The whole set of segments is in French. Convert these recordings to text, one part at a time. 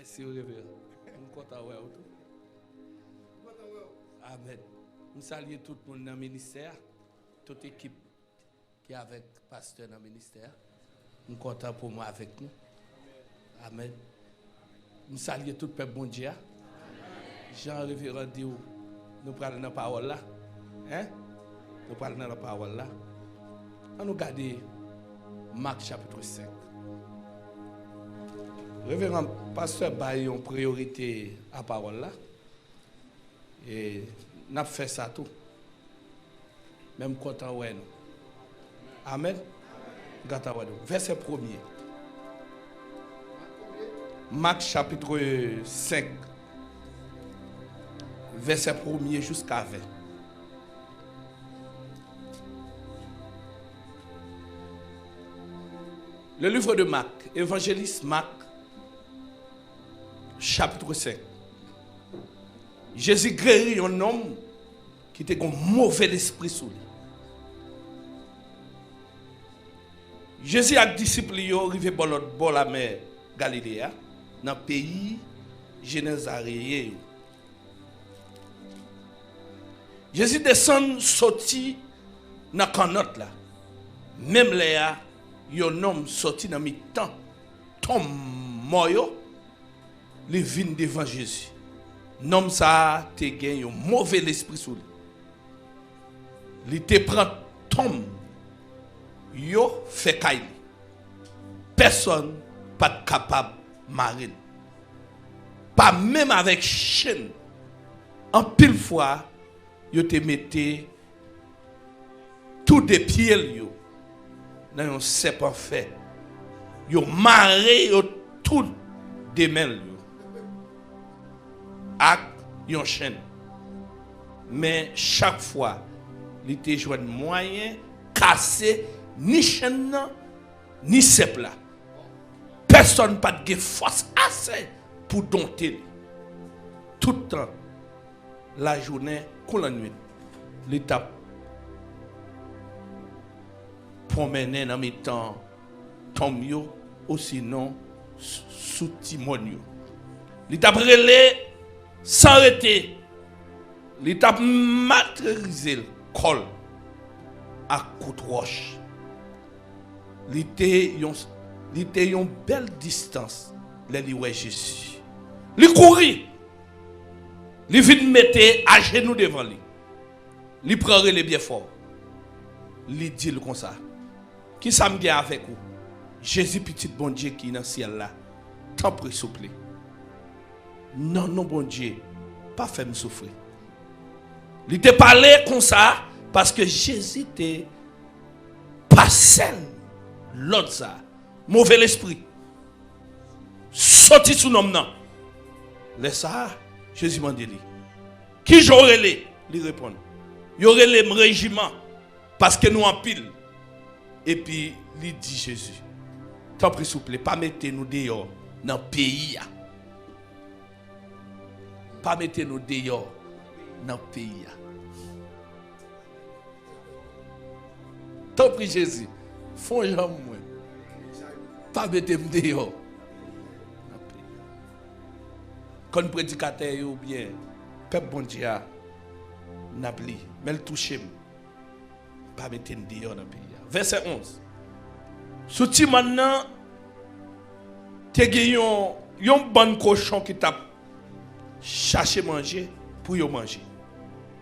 Merci, révérend. Je suis content de vous. Amen. Je salue tout le monde dans le ministère, toute l'équipe qui est avec le pasteur dans le ministère. Je suis content pour moi avec nous. Amen. Je salue tout le peuple bon Dieu. Jean révérend dit, nous parlons de la parole là. Hein? Nous parlons de la parole là. On nous regarde Marc chapitre 5. Révérend pasteur Baye une priorité à la parole là. Et nous avons fait ça tout. Même content ouais nous. Amen. Verset 1er. Marc chapitre 5. Verset 1er jusqu'à 20. Le livre de Marc, évangéliste Marc, chapitre 5. Jésus guérit un homme qui était un mauvais esprit sous lui. Jésus a disciple arrivé par l'autre bord de la mer Galilée, dans le pays Génésaréen. Jésus descend, sorti dans le canot là. Même là, il y a un homme sorti dans le temps, tombe mort, il vient devant Jésus. L'homme ça te gagné un mauvais esprit sur lui. Il te prend tombe, yo fait caille. Personne pas capable de marrer. Pas même avec chaîne. En pile fois, yo te mette tout des pieds yo dans un serpent fait. Yo marré yo tout des mains yo. Ak yon chaîne. Mais chaque fois, il te joint moyen casser ni chaîne ni serpent là. Personne pas de force assez pour dompter. Tout le temps, la journée, comme la nuit, l'étape promener dans mes temps, tombe ou sinon sous timonio. L'étape relais sans arrêter. L'étape maîtriser le col à coup de roche. L'été une belle distance. Les ouais Jésus. Il courit. Il vient mettre à genoux devant lui. Il prend les bien fort. Il dit comme ça. Qui ça me dit avec vous? Jésus petit bon Dieu qui est dans le ciel là. Tant pis souple. Non, non, bon Dieu, pas fait me souffrir. Il te parlé comme ça parce que Jésus était pas seul. L'autre ça, mauvais l'esprit. Sorti sous nom non. Laisse ça, Jésus m'a dit. Qui j'aurais les? Il répond. Il y aurait les régiments parce que nous en pile. Et puis, il dit Jésus, tant pis s'il vous plaît, pas mettez-nous dehors dans le pays. Pas mettez-nous dehors dans le pays. Tant pis Jésus, font jamais moi. Pas mettez-nous dehors. Quand le prédicateur ou bien, peuple bon Dieu, n'a pli, mais le touche, pas mettez-nous dehors dans le pays. Verset 11. Souti maintenant, tu as un bon cochon qui t'a cherché manger pour y manger.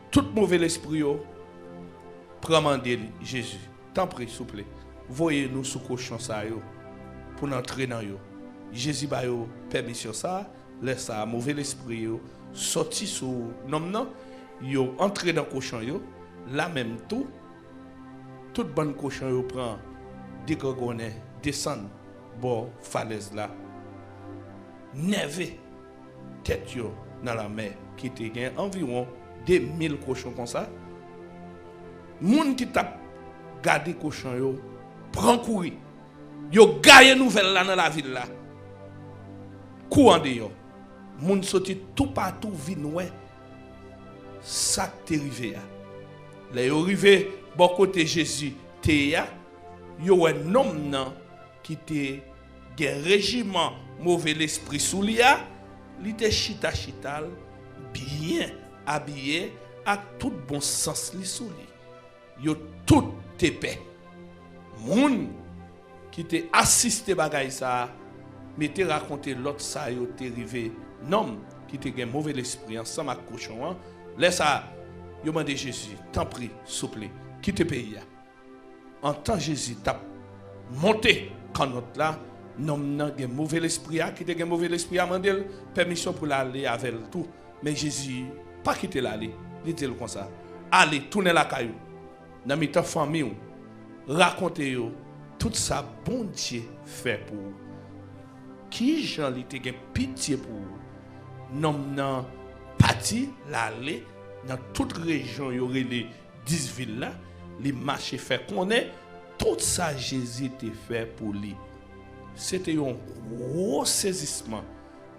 Tout mauvais esprit, prend mander Jésus. Tant pis, s'il vous plaît. Voyez-nous sous cochon ça pour entrer dans yo. Jésus ba yo permission ça, laisse ça mauvais esprit sorti sous nom yo entrer dans cochon yo, là même tout bonne cochon yo prend dégogonner, descend bon falaise là. Neve tête yo dans la mer qui te gagne environ 2000 cochons comme ça. Moun qui t'a gardé cochon yo prend courir. Yo gagne nouvelle là dans la ville là. Courant dehors. Moun sorti tout partout vinn ouais. Ça t'est arrivé là. Là yo arrivé bon côté Jésus te ya yo un homme nan qui te gen régiment mauvais l'esprit sous lia, il était chita chital, bien habillé, à tout bon sens li sous li. Yo tout épais. Moun qui te assisté bagay ça, mais te raconté l'autre ça yo te rivé nom qui te gen mauvais l'esprit ensemble avec cochon. Laisse ça, yo mande Jésus, t'en prie, s'il vous plaît, quitte pays. En temps Jésus t'a monté quand notre là, non nan gen mauvais l'esprit qui te gen mauvais l'esprit a mandé permission pour l'aller avec tout, mais Jésus pas quitter l'aller, il dit comme ça. Allez, tournez la caillou. Dans mes temps famille, racontez yo tout ça bon Dieu fait pour vous. Qui j'en li te gen pitié pour vous. Non nan parti l'aller dans toute région y aurait les 10 villes là, les marchés fait connaît tout ça Jésus te fait pour lui. C'était un gros saisissement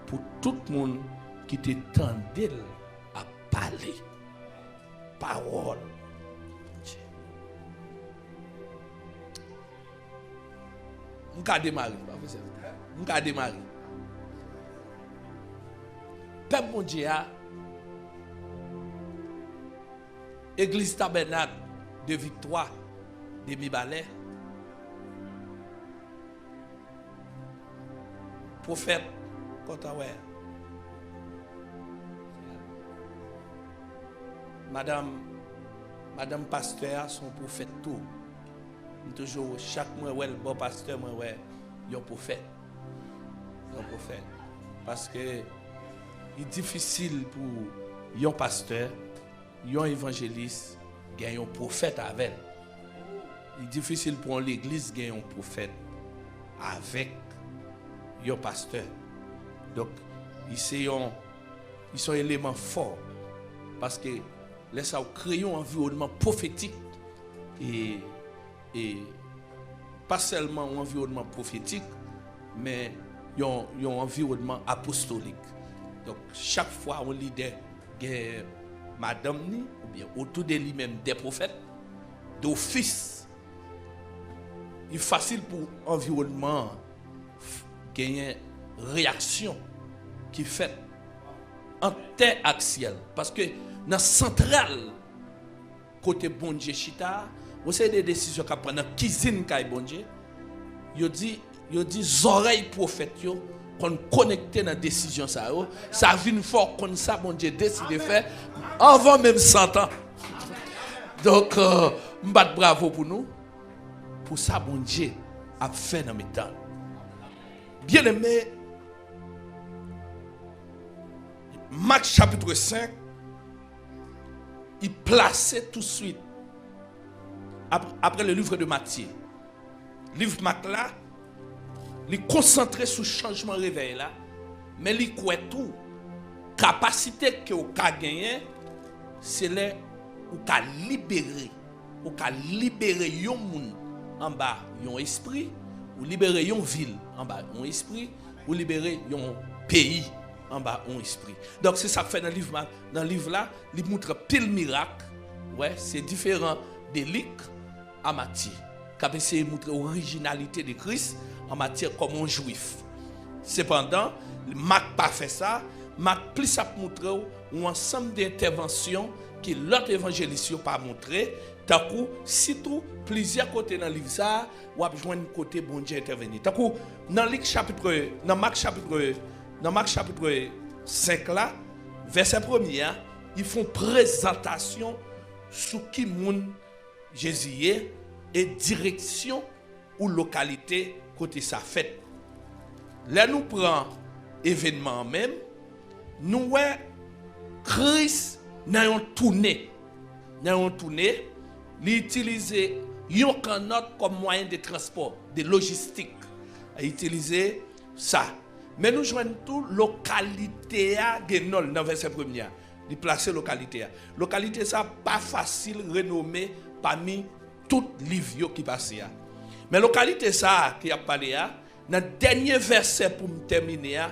pour tout le monde qui t'entendait à parler. Parole. On va démarrer. On va démarrer. Père mon Dieu, Église Tabernacle de Victoire, de Mibalais, prophète, Madame Pasteur, son prophète tout. Toujours, chaque mois, le bon pasteur, il y a un prophète. Parce que il est difficile pour un pasteur, un évangéliste, gagner un prophète avec. Il est difficile pour l'église gagner un prophète avec un pasteur. Donc, ils sont éléments forts. Parce que laisse ça créer un environnement prophétique et pas seulement un environnement prophétique, mais un environnement apostolique. Donc, chaque fois, on leader madame ni, ou bien autour de lui-même des prophètes, d'office. Il est facile pour l'environnement gagner réaction qui fait interaxial. Parce que dans la centrale, côté bon Dieu chita, vous savez des décisions qu'on prend dans la cuisine de bon Dieu, il dit oreilles prophètes qu'on connecté dans la décision ça vient fort comme ça bon Dieu décide de faire avant même 100 ans. Donc m'bat bravo pour nous pour ça bon Dieu a fait dans mes temps. Bien aimé, Marc chapitre 5, il plaçait tout de suite après le livre de Matthieu. Le livre Marc là, il concentré sur le changement réveil là, mais il croit tout. Capacité que vous avez gagné, c'est là où vous avez libéré. Vous avez libéré un monde en bas, un esprit, ou libéré une ville en bas, un esprit, ou libéré un pays en bas, un esprit. Donc c'est ça que fait dans le livre là, il montre pile miracle. Ouais, c'est différent des livres à Matthieu. Qui a essayé de montrer l'originalité de Christ en matière comme un juif. Cependant, Marc pas fait ça. Marc plus a montré un ensemble d'interventions que l'autre évangéliste n'a pas montré. Tant que, si tout, plusieurs côtés dans le livre, ça, ou a besoin de côté bon Dieu intervenir. Tant que, dans Marc chapitre 5 là, verset 1er, ils font présentation sur qui moun Jésus est et direction ou localité côté sa fête. Là nous prend événement même, nous voyons Christ dans un tournée. Il utilise un canot comme moyen de transport, de logistique. Il utilise ça. Mais nous jouons tout localité à Genol dans verset 1er. Il place localité. Localité ça pas facile renommée parmi toutes les livres qui passent. Mais localité ça qui a parlé dans le dernier verset pour me terminer,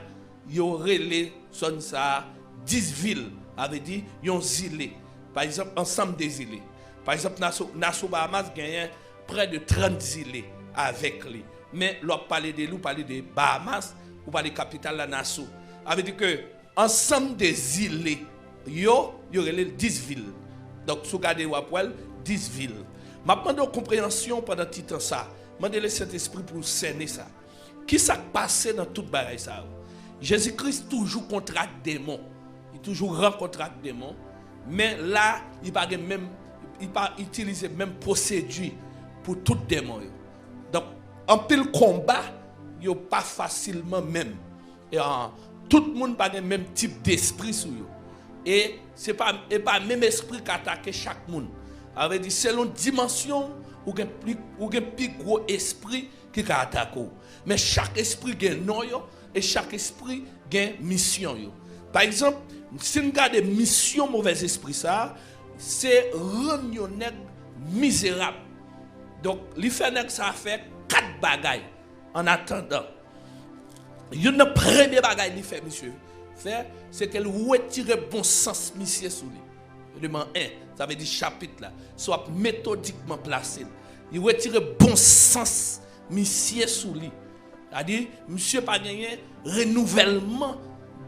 il y aurait les zones ça 10 villes avait dit yon îles. Par exemple ensemble des îles. Par exemple Nassau Bahamas gagne près de 30 îles avec lui. Mais l'on parler de lui parler de Bahamas ou pas de capitale la Nassau. Ça veut dire que ensemble des îles, il y aurait 10 villes. Donc, si vous regardez 10 villes. Je demande une compréhension pendant tout temps ça. Je demande le Saint-Esprit pour cerner ça. Qui s'est passé dans toute bagaille ça? Jésus-Christ toujours contracte des démons. Il toujours rencontre des démons. Mais là, il n'a pas utilisé même procédure pour tout démon. Donc, en pile combat, il n'y a pas facilement même. Et, tout le monde n'a pas le même type d'esprit sur eux. Et ce n'est pas le même esprit qui attaque chaque monde. Ça dit selon dimension, ou un plus gros esprit qui attaque. Mais chaque esprit a un nom et chaque esprit a une mission. Par exemple, si on regarde mission mauvais esprit, c'est rendre misérable. Donc, ça fait 4 bagailles en attendant. Une première bagaille qu'il fait, monsieur, c'est qu'elle retire bon sens, monsieur, sous lui. Élément 1, ça veut dire chapitre là, soit méthodiquement placé. Il retire bon sens, monsieur, sous lui. C'est-à-dire, monsieur pas gagné renouvellement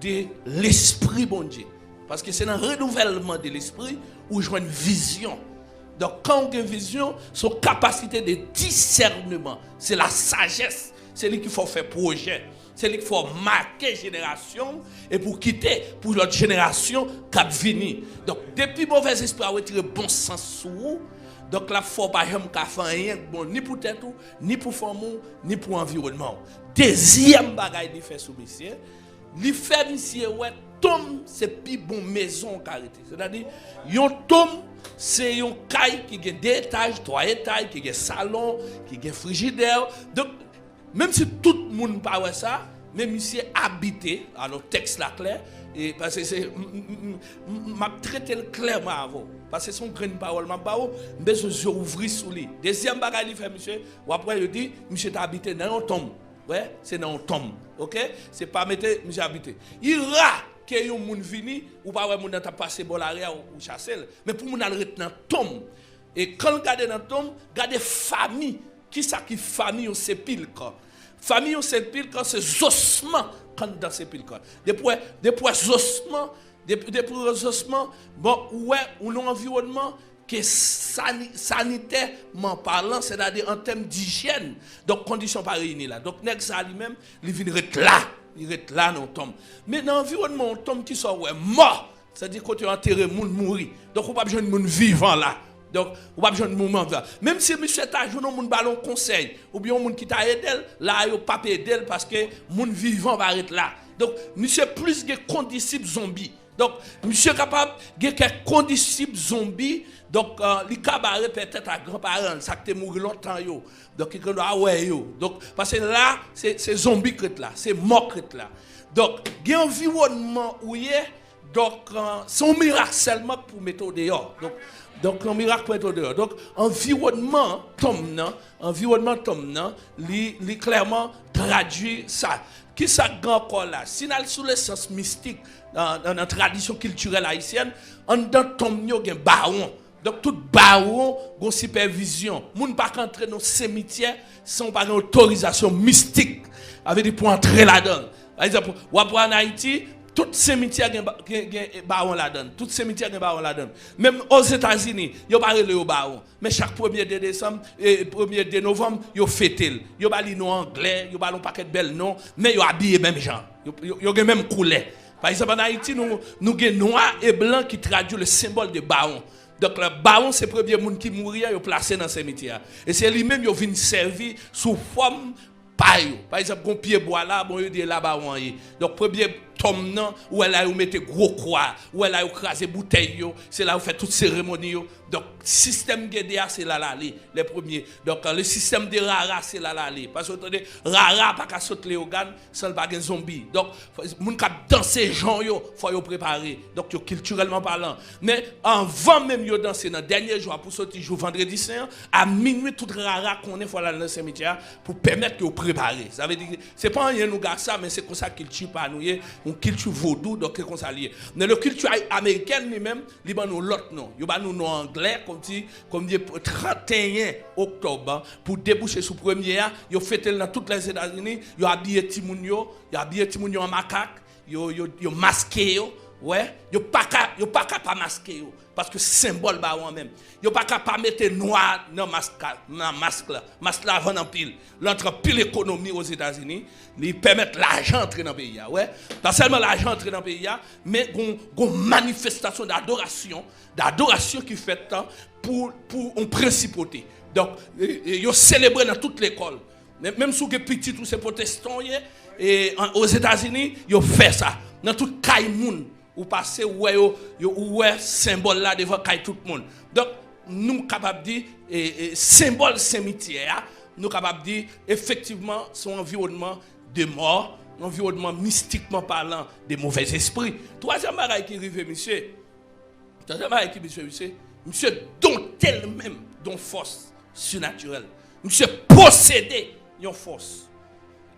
de l'esprit, bon Dieu. Parce que c'est dans le renouvellement de l'esprit où je vois une vision. Donc, quand on a une vision, son capacité de discernement, c'est la sagesse. C'est lui qu'il faut faire projet. C'est lui qu'il faut marquer génération et pour quitter pour l'autre génération qui va venir. Donc, depuis mauvais esprit a retiré bon sens sur vous. Donc, là, il ne faut pas faire rien bon, ni pour tête, ni pour femme, ni pour l'environnement. Deuxième bagaille qu'il fait sous monsieur, il fait monsieur, ouais, tombe, c'est plus bon maison carité. C'est-à-dire, yon tombe, c'est une caille qui a 2 étages, 3 étages, qui a un salon, qui a un frigidaire. Donc, même si tout le monde parle ça, même monsieur habité, alors texte là clair, et parce que c'est m'a traité clairement avant. Parce que son grande parole m'a parlé, mais je ouvrir sous lui. Deuxième bagage il fait monsieur, ou après il dit monsieur t'a habité dans un tombe. Ouais, c'est dans un tombe. OK? C'est pas mettre monsieur habité. Il ra que yon moun vini ou pas ouais moun t'a passé bon l'arrière ou chasser, mais pour moun aller dans tombe. Et quand regarder dans tombe, regarder famille. Qui ça qui famille au sépulcre? Famille au sépulcre, c'est ossements quand dans sépulcre. Depuis ossements, bon, ouais, ou l'environnement que sanitairement parlant, c'est-à-dire en termes d'hygiène. Donc, conditions pas réunies là. Donc, nèg ça lui-même, il vient là. Il est là dans le tombe. Mais dans l'environnement, on tombe qui soit ouais, mort. C'est-à-dire quand tu enterré, moun mourir. Donc, on pas besoin de moun vivant là. Donc, on pas besoin de moment là. Même si monsieur t'a joué dans moun ballon conseil ou bien moun qui t'a aidé là, il pas aider parce que moun vivant va être là. Donc, monsieur plus que condisciple zombie. Donc, monsieur capable de quelques condisciples zombies. Donc, il cabaret peut-être à grands-parents, ça qui mouru longtemps yo. Donc, il dit ah ouais yo. Donc, parce que là, c'est zombie crête là, c'est mort crête là. Donc, il y a un environnement où il est. Donc, c'est un miracle seulement pour mettre au dehors. Donc, un miracle pour mettre au dehors. Donc, environnement tombe, il clairement traduit ça. Qui ça encore là? Si nous sous le sens mystique dans la tradition culturelle haïtienne, on dans tombe il y a un baron. Donc tout baron a une supervision. Moun pas entrer dans le cimetière sans pas une autorisation mystique. Avec des pour entrer là-dedans. Par exemple, en Haïti, tout cimetière a un baron là-dedans. Tout cimetière a un baron là-dedans. Même aux États-Unis, il n'y a pas de baron. Mais chaque 1er de décembre et 1er de novembre, il y a fêté. Il y a pas de nom anglais, il y a pas de paquet de belles noms, mais il y a habillé même gens. Il y a même couleur. Par exemple, en Haïti, nous avons noir et blanc qui traduit le symbole de baron. Donc le baron, c'est le premier monde qui mourit, il est placé dans le cimetière. Et c'est lui-même qui vient servir sous forme paille. Par exemple, un pied bois là, bon, il dit là baron. Donc premier tome non, où elle a mis gros croix, où elle a écrasé bouteille, c'est là où fait toute cérémonie. Donc système GDA c'est là les premiers. Donc le système de Rara c'est là parce que attendez, Rara pas qu'à sauter les organes sans pas un zombie. Donc moun k'ap danser gens yo, faut yo préparer. Donc culturellement parlant. Mais avant même yo danser dans dernier jour pour sortir jour vendredi saint à minuit tout Rara qu'on est faut aller dans le cimetière pour permettre que vous préparer. Ça veut dire c'est pas rien nous gars ça mais c'est comme ça qu'il tue pas nous une culture vaudou, donc c'est comme ça lié. Mais la culture américaine lui-même, il y a l'autre nom. Il y a un nom anglais, comme dit 31 octobre, pour déboucher sur le premier, il a fêté dans toutes les États-Unis, il a habillé Timounio, il a habillé Timounio en macaque, il a masqué, ouais, il a pas capable masquer, parce que c'est symbole bah même. Il a pas capable mettre noir dans masque là vend en pile. L'entre pile économie aux États-Unis, ils permettent l'argent entrer dans le pays, ouais. Pas seulement l'argent entrer dans le pays, mais une manifestation d'adoration qui fait pour une principauté. Donc, ils célébrent dans toute l'école. Même si vous êtes petit, tous ces protestants, et aux États-Unis, ils fait ça. Dans tout Kaimoun, ou passer ouais symbole là devant tout le monde. Donc, nous sommes capables de dire, symbole cimetière, nous sommes capables de dire, effectivement, son environnement de mort, environnement mystiquement parlant des mauvais esprits. Troisième bagaille qui arrive, monsieur. Troisième bagaille qui monsieur dont elle-même, dont force surnaturelle. Monsieur possédé une force.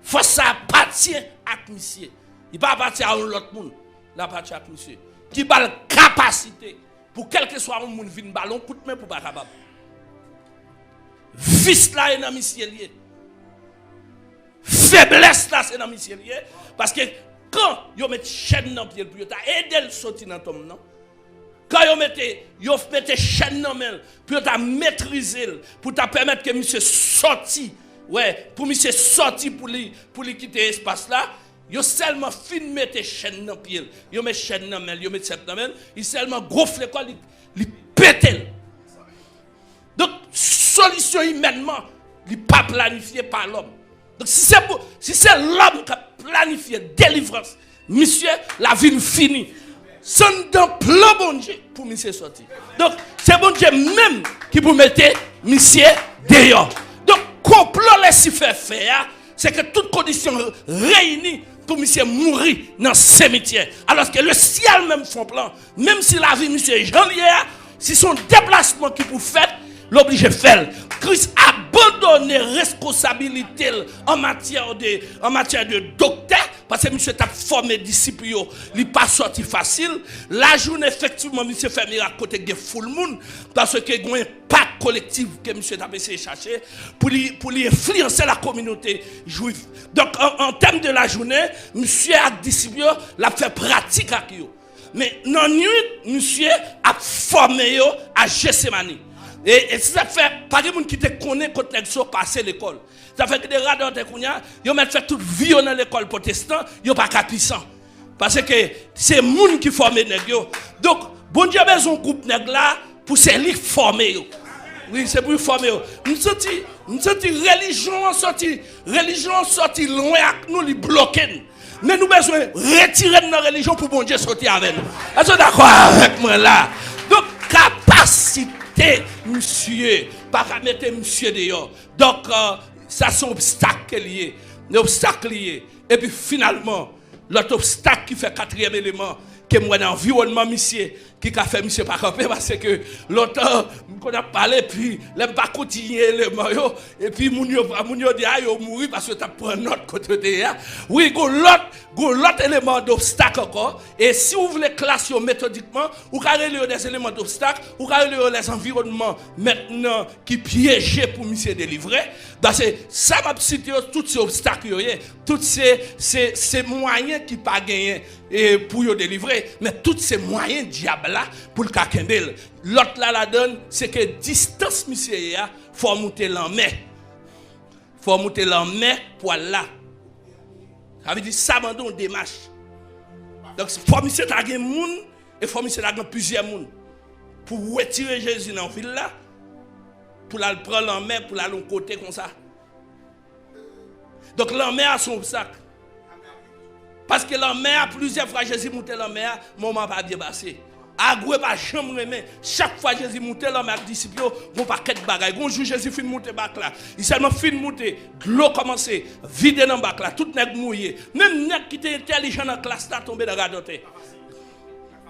Force ça appartient à monsieur. Il ne pas appartient à l'autre monde. La appartient à monsieur. Qui a la capacité pour quel que soit un monde qui vient ballon, coup de main pour pas capable. Vice là est dans monsieur lié. Faiblesse là c'est dans monsieur lié parce que quand yo met chaîne dans pied pour aider le sortir dans tom non. Quand yo mettez chaîne dans main pour ta maîtriser pour ta permettre que monsieur sorti. Ouais, pour monsieur sortir pour lui quitter l'espace là, yo seulement fin mettre chaîne dans pied. Yo met chaîne dans main, yo met cette dans main, il seulement gonfle quoi, il pète. Donc solution humainement, il pas planifié par l'homme. Donc si c'est l'homme qui a planifié délivrance, monsieur, la vie finie. C'est dans plan bon Dieu pour monsieur sortir. Donc c'est bon Dieu même qui vous mettez monsieur dehors. Donc complot laisse faire faire, c'est que toutes conditions réunies pour monsieur mourir dans le cimetière. Alors que le ciel même font plan, même si la vie monsieur Jean-Lier, si son déplacement qui vous fait, l'oblige faire. Christ a abandonné responsabilité en matière de docteur parce que monsieur t'a formé disciples, il pas sorti facile. La journée effectivement monsieur fait miracle côté de full monde parce que il y a un impact collectif que monsieur t'a essayé de chercher pour lui influencer la communauté juive. Donc en termes de la journée, monsieur a disciples l'a fait pratique avec eux. Mais dans la nuit, monsieur a formé à Gethsemane. Et ça fait pas de monde qui te connaît quand ils sont passés l'école. Ça fait que des radars de Kounia, ils ont fait toute vie dans l'école protestante, ils n'ont pas capissant. Parce que c'est les gens qui forment les nègres. Donc, bon Dieu a besoin d'un groupe nègre là pour se les former. Oui, c'est pour former. Nous sommes religion sorti loin avec nous, les bloquer. Mais nous avons besoin de retirer notre religion pour bon Dieu sortir avec nous. Est-ce que d'accord avec moi là? Donc, capacité. Monsieur, pas mettre monsieur dehors. Donc, ça c'est un obstacle lié. Un obstacle lié. Et puis finalement, l'autre obstacle qui fait quatrième élément, que moi dans l'environnement, monsieur, qui a fait monsieur pas camper, parce que l'autre, qu'on a parlé, puis l'aime pas continuer le maillot, et puis moun yo dit, ah, yo mourir parce que tu as pris un autre côté de là. Oui, l'autre élément d'obstacle encore, et si vous voulez classer méthodiquement, vous avez des éléments d'obstacle, vous avez les environnements maintenant qui piégent pour monsieur délivrer, parce que ça m'a cité tous ces obstacles, tous ces moyens qui pas gagner pour yo délivrer, mais tous ces moyens diable là pour le kakendel. L'autre là la donne, c'est que distance monsieur ya, faut monter l'en-main. Faut monter l'en-main pour là. Ça veut dire ça abandon démarche. Donc faut monsieur ta gen moun et faut monsieur ta gen plusieurs moun pour retirer Jésus dans ville là pour la prendre l'en-main pour la long côté comme ça. Donc l'en-main a son obstacle. Parce que l'en-main a plusieurs fois Jésus monté l'en-main, moment pas bien passé. Agoué pas chambre mais chaque fois Jésus monte là avec disciples vont pas quête bagaille un jour Jésus fin monter bac là il seulement fin monter l'eau commencer vider dans bac là tout nèg mouillé même nèg qui était intelligent dans classe là tomber dans radoté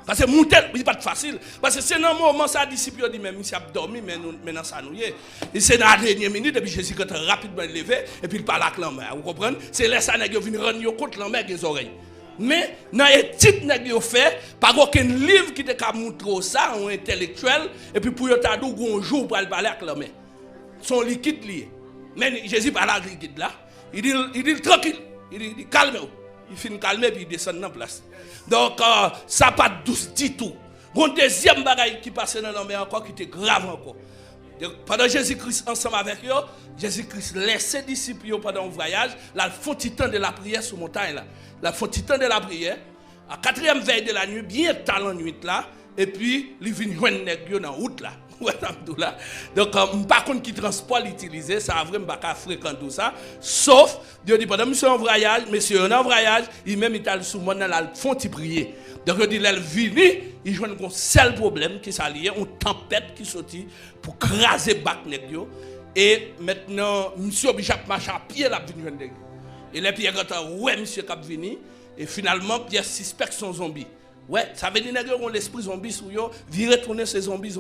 parce que monter c'est pas facile parce que c'est dans moment ça disciples dit même il a dormi mais maintenant ça nous et c'est dans la dernière minute et puis Jésus quand rapidement levé et puis il parle avec l'homme vous comprenez c'est là ça nèg vinn rendre compte l'homme avec les oreilles Mais dans l'étude nèg yo fait, pas aucun livre qui te ka montre ça un intellectuel et puis pour yo ta dou un jour pour aller parler avec l'homme. Son liquide lié. Mais Jésus parle avec liquide là, il dit tranquille, il dit calme-vous. Il finit calmer puis il descend dans place. Donc ça pas douce du tout. Bon deuxième bagaille qui passe dans l'homme encore qui était grave encore. Pendant Jésus-Christ ensemble avec eux, Jésus-Christ laisse ses disciples pendant un voyage, là, ils font temps de la prière sur la montagne. Là, ils font temps de la prière. À 4e veille de la nuit, bien tard la nuit là, et puis, ils viennent joindre dans la route là. Donc, par contre, qui transport l'utiliser, ça a vraiment pas fréquent tout ça. Sauf, Dieu dit, pendant monsieur en voyage, monsieur en voyage, il même il sous mon là, ils font prier. Donc, il dit, là, vini, il joue un seul problème qui s'allie, une tempête qui sortit pour craser bac nègre. Et maintenant, monsieur obligé de marcher à pied là, vini joindre. Et les Pierre quand ouais, monsieur cap vini, et finalement, Pierre suspecte son zombie. Ouais, ça veut dire que l'esprit zombie sur yo, virer tourner ces zombies.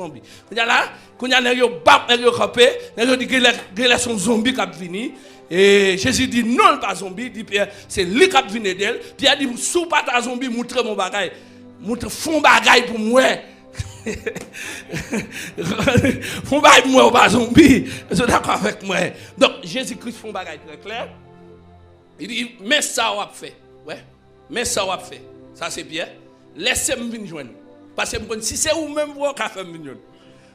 Quand là, quand y a nèg bap nèg campé, nèg dit que son zombie cap vini et Jésus dit non pas zombie, dit Pierre, c'est lui cap vini d'elle. Pierre dit sous pas ta zombie, montre mon bagaille. Montre fond bagaille pour moi. Fond bagaille pour moi pas zombie. Vous êtes d'accord avec moi? Donc Jésus-Christ fond bagaille très clair. Il dit mais ça on a fait. Ouais. Mais ça on a fait. Ça c'est Pierre. Laissez-moi venir joindre. Parce que si c'est vous-même, vous avez fait venir.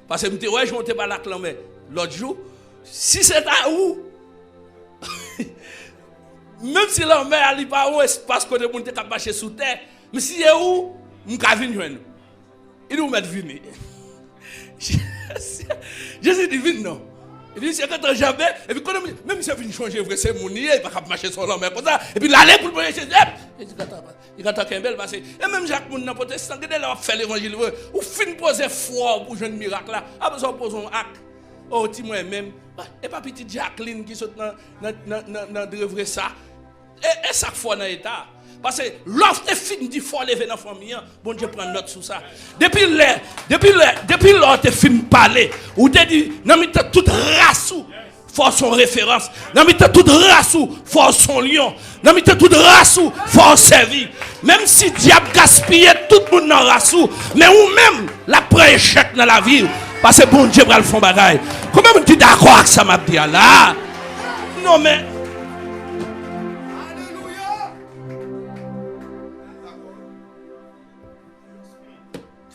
Parce que je me ouais, je ne pas la clamer l'autre jour. Si c'est à vous, même si l'homme n'est pas un espace que vous avez marché sous terre, mais si c'est où, vous avez venir joindre. Il vous met venir. Jésus dit venir non. Il dit c'est quand jamais, et puis quand même si vous changer, c'est mon nid, il va pas marcher sur l'homme comme ça. Et puis l'aller pour le premier Jésus. Il attend qu'un bel passé. Et même Jacques Moun n'a pas testé, il a fait l'évangile. Ou fin poser foi pour jouer un miracle là. A besoin de poser un acte. Oh, dis moi-même. Et pas petite Jacqueline qui saute dans de vrai ça. Et chaque fois dans l'état. Parce que lorsque fin dit faut lever dans la famille, bon Dieu prend note sur ça. Depuis l'heure tu fin parler, ou te dit, non mais toute race faut son référence. Non mais toute race faut son lion. Non mais toute race faut servir. Même si diable gaspille tout le monde dans race, mais ou même la prend échec dans la vie parce que bon Dieu va le faire bagaille. Comment tu es d'accord avec ça m'a dit là? Non mais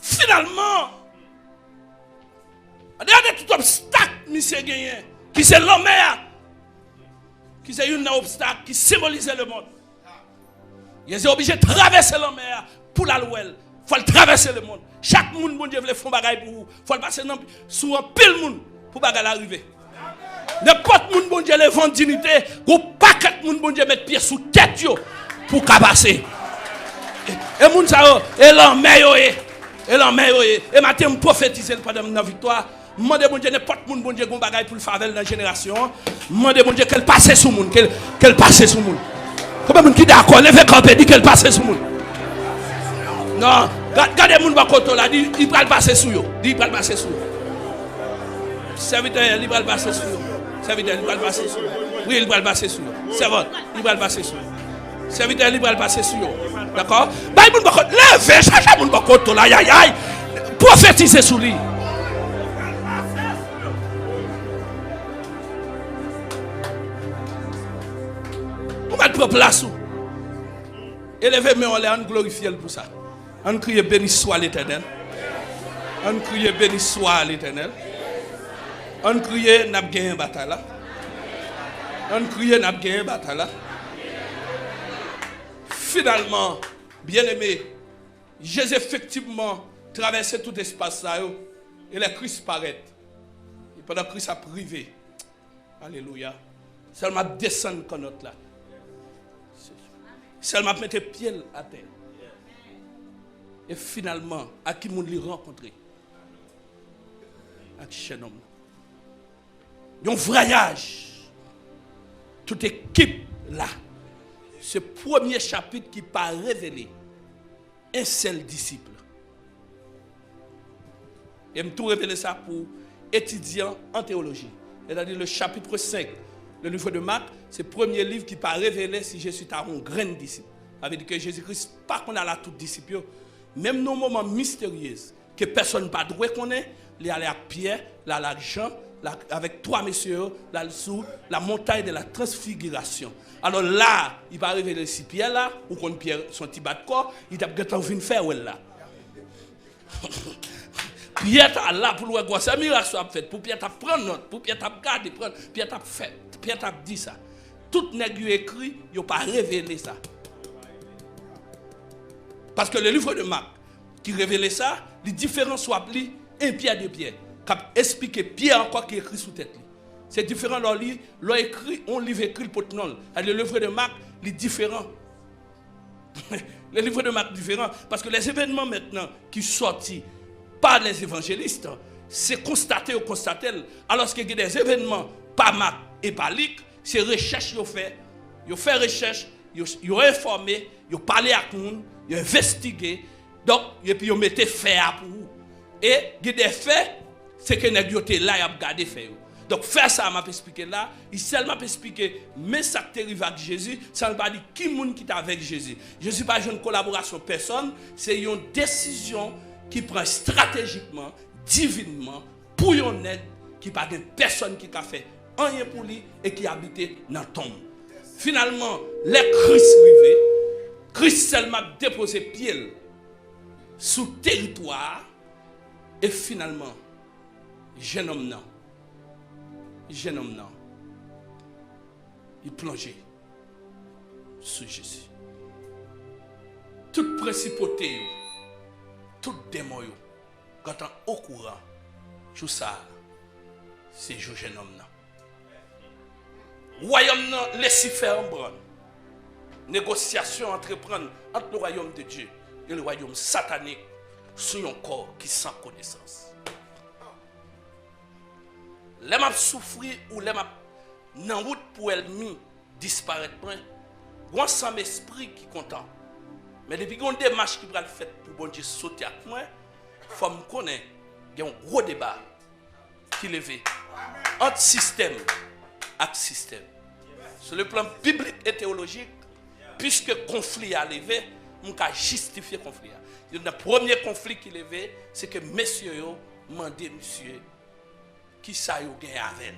finalement, regardez tout obstacle, monsieur Gagné, qui c'est l'homme, qui c'est un obstacle qui symbolise le monde. Il est obligé de traverser l'homme pour la louer. Il faut le traverser le monde. Chaque monde, bon Dieu, veut faire bagaille pour vous. Il faut le passer sur un pile monde pour bagaille arriver. N'importe monde, bon Dieu, les ventes dignité, ou pas quatre monde, bon Dieu, mettre pied sous tête pour passer. Et monde ça, et l'homme, et là, et maintenant, je prophétise pendant la victoire. Je demande bon Dieu, n'importe qui bon Dieu, bagaille pour le faire dans la génération. Je demande bon Dieu, qu'elle passe sur le monde. Qu'elle passe sur le monde. Comment est-ce qui est d'accord? Levez campé, dit qu'elle passe sur le monde. Non, regardez le monde qui là, il va passer sur eux. Il va passer sur eux. Serviteur, il va passer sur eux. Serviteur, il va passer sur eux. Oui, il va passer sur eux. C'est bon, il va passer sur eux. Serviteur, il va passer sur eux. D'accord? Levez, cherchez mon bakoto là, aïe aïe. Prophétisez sur lui. On va prendre place. Élevez, mais on est en glorifié pour ça. On crie béni soit l'Éternel. On crie béni soit l'Éternel. On crie n'a pas gagné bataille. On crie n'a pas gagné bataille. Finalement, bien aimé, j'ai effectivement traversé tout l'espace là et le Christ paraît. Et pendant que Christ a privé, alléluia, seulement descendre comme notre là. Seulement mettre pied à terre. Et finalement, à qui nous l'ai rencontré? À qui homme. Un voyage. Toute équipe là. Ce premier chapitre qui pas révélé un seul disciple. Et je tout révéler ça pour étudiants en théologie. C'est-à-dire le chapitre 5, le livre de Marc, c'est le premier livre qui pas révélé si je suis un grand disciple. Ça veut dire que Jésus-Christ, pas qu'on a là tout disciple, même dans moments mystérieux, que personne pas droit connaît, il y a la Pierre, là la Jean, avec trois messieurs, là sous la montagne de la transfiguration. Alors là, il va révéler si Pierre là, ou qu'on Pierre son petit bas de corps, il a peut-être envie de faire là. Pierre t'a là pour le voir, c'est un miracle soit fait, pour Pierre t'a prendre note, pour Pierre t'a garder, Pierre t'a fait, Pierre t'a dit ça. Tout nèg écrit, il n'a pas révélé ça. Parce que le livre de Marc qui révélait ça, les différents soit plis, un Pierre de Pierre, qui explique Pierre encore qui écrit sous tête. C'est différent leur livre, leur écrit, on livre écrit pour non. Le livre de Marc, il est différent. Le livre de Marc est différent. Parce que les événements maintenant qui sont sortis par les évangélistes, c'est constaté ou constaté. Alors qu'il y a des événements par Marc et par Luc, c'est recherche qu'ils fait. Ils fait recherche, ils ont informé, ils ont parlé à tout le monde, ils ont investigué. Donc, et puis ils ont mis fait pour vous. Et il y a des faits, c'est que les gens étaient là et ont regardé fait. Donc, faire ça, m'a expliqué là, il seulement expliqué, mais ça qui arrive avec Jésus, ça ne veut pas dire qui est avec Jésus. Jésus n'est pas une collaboration personne, c'est une décision qui prend stratégiquement, divinement, pour une aide, qui n'a pas de personne qui a fait rien pour lui et qui habitait dans la tombe. Finalement, les Christ arrivé, Christ seulement déposé pied sous territoire et finalement, jeune homme non. Il plongeait sous Jésus. Toute principauté, tout démon, quand on est au courant, tout ça, c'est le jeune homme. Royaume, laissez faire un bron. Négociation entreprendre entre le royaume de Dieu et le royaume satanique sur un corps qui sans connaissance. Les m'a souffrir ou les m'a dans route pour ennemi disparaître point. Grand sans esprit qui content. Mais depuis qu'on démarche qui va le faire pour bon Dieu sauter avec moi, faut me connaître, il y a un gros débat qui levé entre système et système. Sur le plan biblique et théologique, puisque conflit a levé, on peut justifier le conflit. Le premier conflit qui levé, c'est que messieurs ont demandé monsieur qui ça yo gagne avec.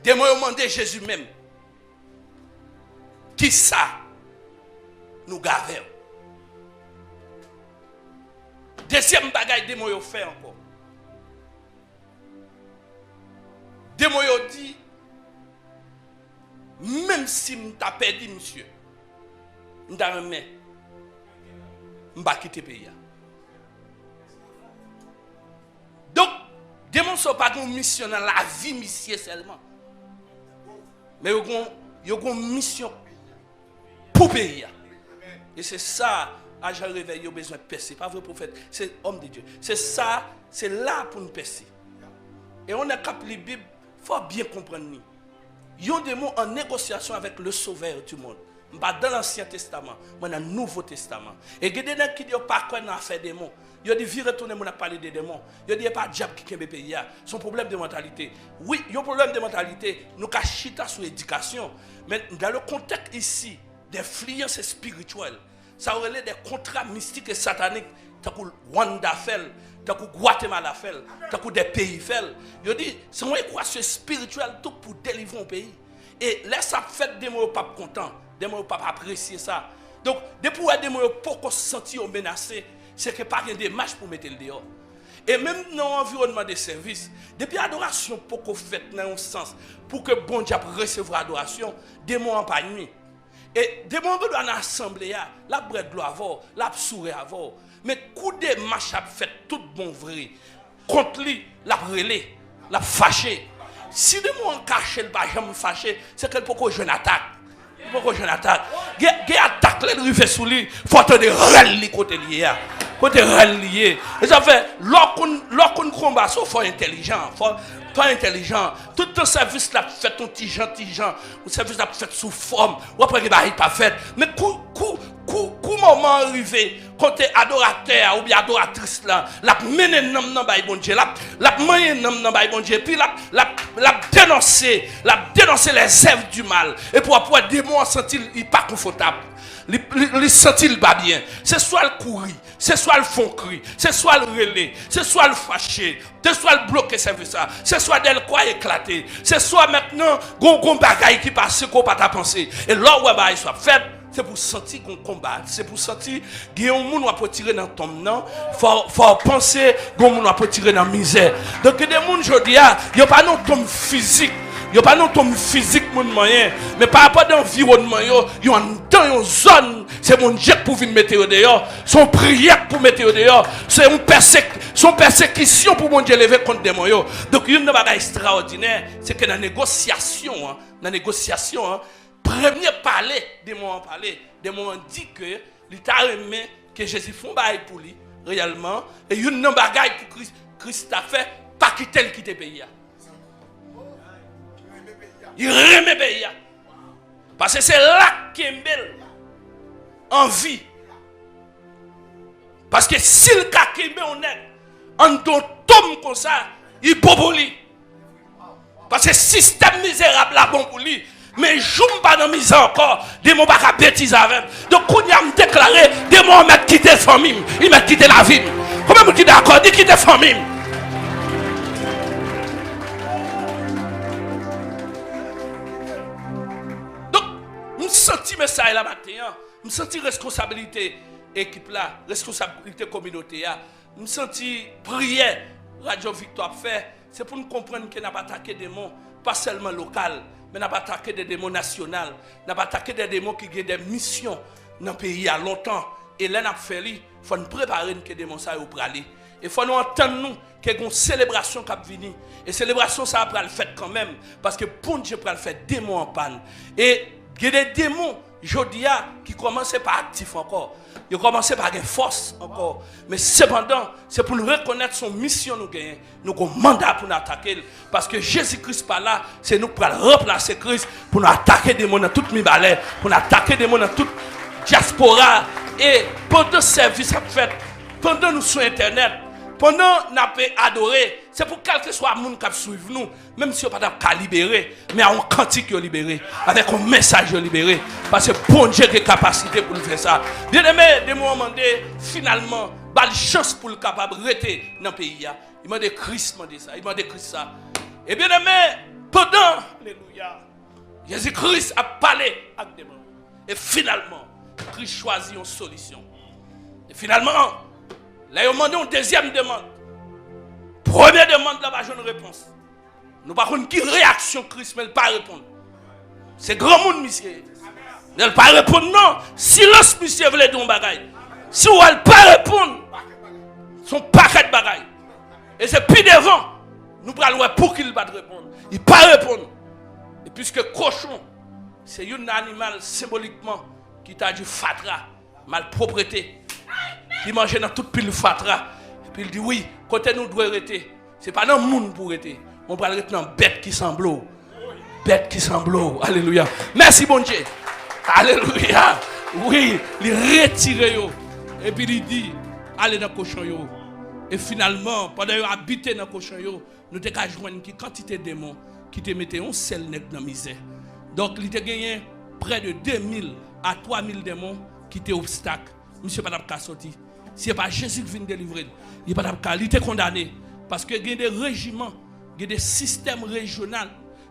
Des mots ont demandé Jésus même. Qui ça nous gagne. Deuxième bagaille des mots ont fait encore. Des mots ont dit même si m'ta perdu monsieur, m'ta remet m'pa quitter pays. Donc démons sont pas une mission dans la vie monsieur seulement. Mais ils ont une mission pour pays. Et c'est ça, à Jean Réveil, ils ont besoin de percer. Pas vrai prophète, c'est homme de Dieu. C'est ça, c'est là pour nous percer. Et on a capté la Bible, il faut bien comprendre. Ils ont des mots en négociation avec le Sauveur du monde. Pas dans l'Ancien Testament, mais dans le Nouveau Testament. Et il y a des gens qui disent pas qu'on a fait des démons. Il y a des vies retournées, on a parlé des démons. Il y a pas de diable qui est pays. Son problème de mentalité. Oui, il y a un problème de mentalité. Nous cachons sur l'éducation. Mais dans le contexte ici, d'influence spirituelle, ça aurait des contrats mystiques et sataniques. Tant que Rwanda fait, tant que Guatemala fait, tant que des pays fait. Il dit, c'est une équation spirituelle tout pour délivrer un pays. Et là, ça fait des mots pas contents, des mots pas apprécier ça. Donc, depuis des mots pas se sentir menacés, c'est que pas de démarche pour mettre le dehors. Et même dans l'environnement des services, depuis l'adoration pour qu'on fait dans un sens, pour que bon Dieu recevoir l'adoration, des mots en pas nuit. Et des mots dans l'assemblée, la brède doit avoir, la souris avoir. Mais coup de marche a fait tout bon vrai. Contre lui, la brûlé, la fâché. Si des mots en caché, le pas jamais fâché, c'est que pourquoi je n'attaque. Pourquoi je n'attaque. Il attaque, il fait sous lui, il faut attendre râler côté lié. Côté râler. Et ça fait, lorsqu'on combat, il faut intelligent. Pas intelligent. Tout le service là fait ton petit gens. Le service là fait sous forme. Ou après il pas fait. Mais coup moment arrivé, côté adorateur ou bien adoratrice là, la mener nam nan bay bon Dieu, la manger nam nan bay bon Dieu, puis la dénoncer les œuvres du mal. Et pour démon sentir il pas confortable. Il sentit pas bien. C'est soit le courir, c'est soit le fond cri, c'est soit le relais, c'est soit le fâché, c'est soit le bloquer service, c'est soit d'elle quoi éclater, c'est soit maintenant gon bagaille qui passe qu'on pas ta pensée. Et là où bah il soit fait, c'est pour sentir qu'on combat, c'est pour sentir qu'il y a un monde qui peut tirer dans ton nom, faut penser qu'il y a un monde qui peut tirer dans la misère. Donc des gens aujourd'hui, il n'y a pas non tombe physique. Il n'y a pas non tombe physique mon moyen, mais par rapport à l'environnement, il y a une zone, c'est mon Dieu pour venir mettre dehors, son prière pour mettre dehors, c'est son persécution pour mon Dieu lever contre des moyens. Donc une chose extraordinaire, c'est que dans la négociation, premier parler, des moments dit que l'État remet que Jésus font bail pour lui réellement, et une bagaille pour Christ a fait, pas quitter le pays. Il remet pays. Parce que c'est là qu'il est en vie. Parce que si le cas qui est honnête, en tombe comme ça, il boboli. Parce que le système misérable là bon pour lui. Mais je ne pas dans la misère encore. Des mots pas bêtises avec. Donc, quand il a déclaré, des mots m'a quitté la famille. Il m'a quitté la vie. Comment vous dites d'accord? Il quitte la famille. Je sens message là matin, je sens responsabilité équipe là, responsabilité communauté là, je sens prière Radio Victoire fait, c'est pour nous comprendre que n'a pas attaqué des démons pas seulement local, mais n'a pas attaqué des démons nationaux, n'a pas attaqué des démons qui ont des missions dans le pays à longtemps et là n'a fait il faut nous préparer que des démons ça au praler. Il faut nous entendre nous qu'il y a une célébration qui va venir. Et célébration ça va le faire quand même parce que pour Dieu va le faire démons en panne. Et il y a des démons, Jodia, qui commencent par actif encore. Ils commencent par une force encore. Mais cependant, c'est pour nous reconnaître son mission nous gagner. Nous avons un mandat pour nous attaquer. Parce que Jésus-Christ par là, c'est nous pour remplacer Christ, pour nous attaquer des démons dans toute mes balais, pour nous attaquer des démons dans toute diaspora. Et pendant ce service à fait, pendant nous sur Internet, pendant nous avons adoré, c'est pour quel que soit le monde qui suit nous, même si on n'a pas libéré, mais on quantique libéré, avec un message libéré. Parce que bon Dieu a des capacités pour faire ça. Bien aimé, de moment finalement, il y a une chance pour le capable de rester dans le pays. Il m'a dit Christ, il m'a dit Christ ça. Et bien aimé, pendant, alléluia, Jésus-Christ a parlé avec des démons. Et finalement, Christ choisit une solution. Et finalement, là, il a demandé une deuxième demande. Première demande, là, j'ai une réponse. Nous ne savons pas quelle réaction Christ, mais il ne pas répondre. C'est grand monde, monsieur. Il ne pas répondre, non. Silence, monsieur, veut dire un bagaille. Si on ne pas répondre, son paquet de bagaille. Et c'est plus devant, nous prenons pour qu'il ne pas répondre. Il ne pas répondre. Et puisque cochon, c'est un animal symboliquement qui t'a dit fatra, malpropreté. Il mange dans toute pile fatra. Et puis il dit oui, côté nous doit arrêter. Ce n'est pas dans le monde pour arrêter. On va arrêter dans bête qui semble. Bête qui semble. Alléluia. Merci bon Dieu. Alléluia. Oui, il retire. Et puis il dit, allez dans le cochon. Et finalement, pendant qu'il habité dans le cochon, nous avons joué une quantité de démons qui te mettaient un seul nègre dans la misère. Donc il a gagné près de 2000 à 3000 démons qui étaient obstacles. Monsieur Padap a sorti. Si ce n'est pas Jésus qui vient délivrer, il était condamné. Parce qu'il y a des régiments, il y a des systèmes régionaux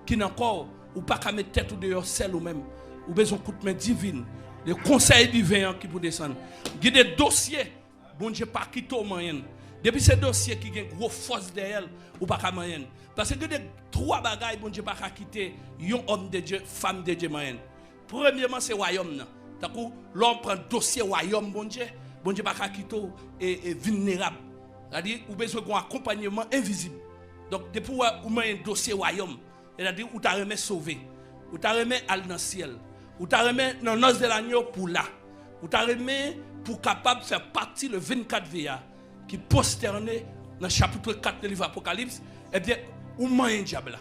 qui n'ont encore, ou pas qu'à mettre tête ou dehors seul ou même. Ou besoin de coup de main divine. Des conseils divins qui pour descendre. Il y a des dossiers, bon Dieu, pas quitter au moyen. Depuis ces dossiers qui ont une grosse force derrière, ou pas qu'à moyen. Parce que il y a trois bagailles, bon Dieu, pas qu'à quitter un homme de Dieu, femme de Dieu moyen. Premièrement, c'est le royaume. L'homme prend le dossier royaume, bon Dieu pas quitter et vulnérable. C'est-à-dire, vous avez besoin d'un accompagnement invisible. Donc, depuis vous avez un dossier royaume, c'est-à-dire, vous avez remis sauvé, vous avez remis à dans le ciel, vous avez remis dans l'os de l'agneau pour là, vous avez remis pour capable de faire partie le 24 VA qui posterné dans le chapitre 4 du livre Apocalypse, eh bien, vous avez un diable là.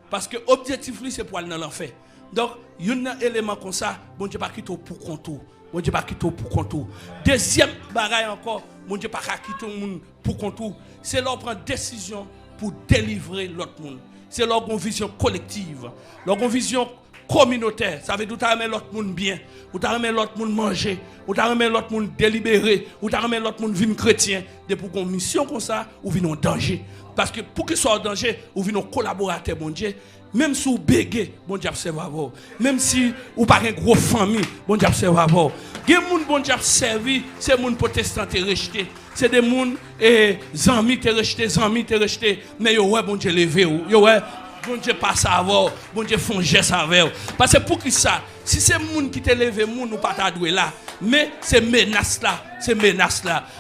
Parce que l'objectif, c'est pour aller dans l'enfer. Donc, il y a un élément comme ça, bon Dieu pas quitter pour contour. bon Dieu pas quitter pour compte. Deuxième bagaille encore, bon Dieu pas quitter monde pour compte. C'est leur prendre décision pour délivrer l'autre monde. C'est leur vision collective, leur vision communautaire. Ça veut dire que tu as l'autre monde bien, ou tu as l'autre monde manger, ou tu as l'autre monde délibéré, ou tu as l'autre monde vivre chrétien. De pour une mission comme ça, ou vivre en danger. Parce que pour qu'il soit en danger, ou vivre en collaborateur, bon Dieu. Même si vous béguez, bon Dieu observe avant. Même si vous n'avez pas une grosse famille, bon Dieu observe avant. Les gens bon Dieu servi, c'est des gens protestants qui rejetés. C'est des gens amis qui rejetés, mais ouais bon Dieu levé ou ouais bon Dieu passe avant, bon Dieu font geste avec. Parce que pour qui ça, si c'est des gens qui te levé, moun ou pas t'adoué là, mais c'est menace là.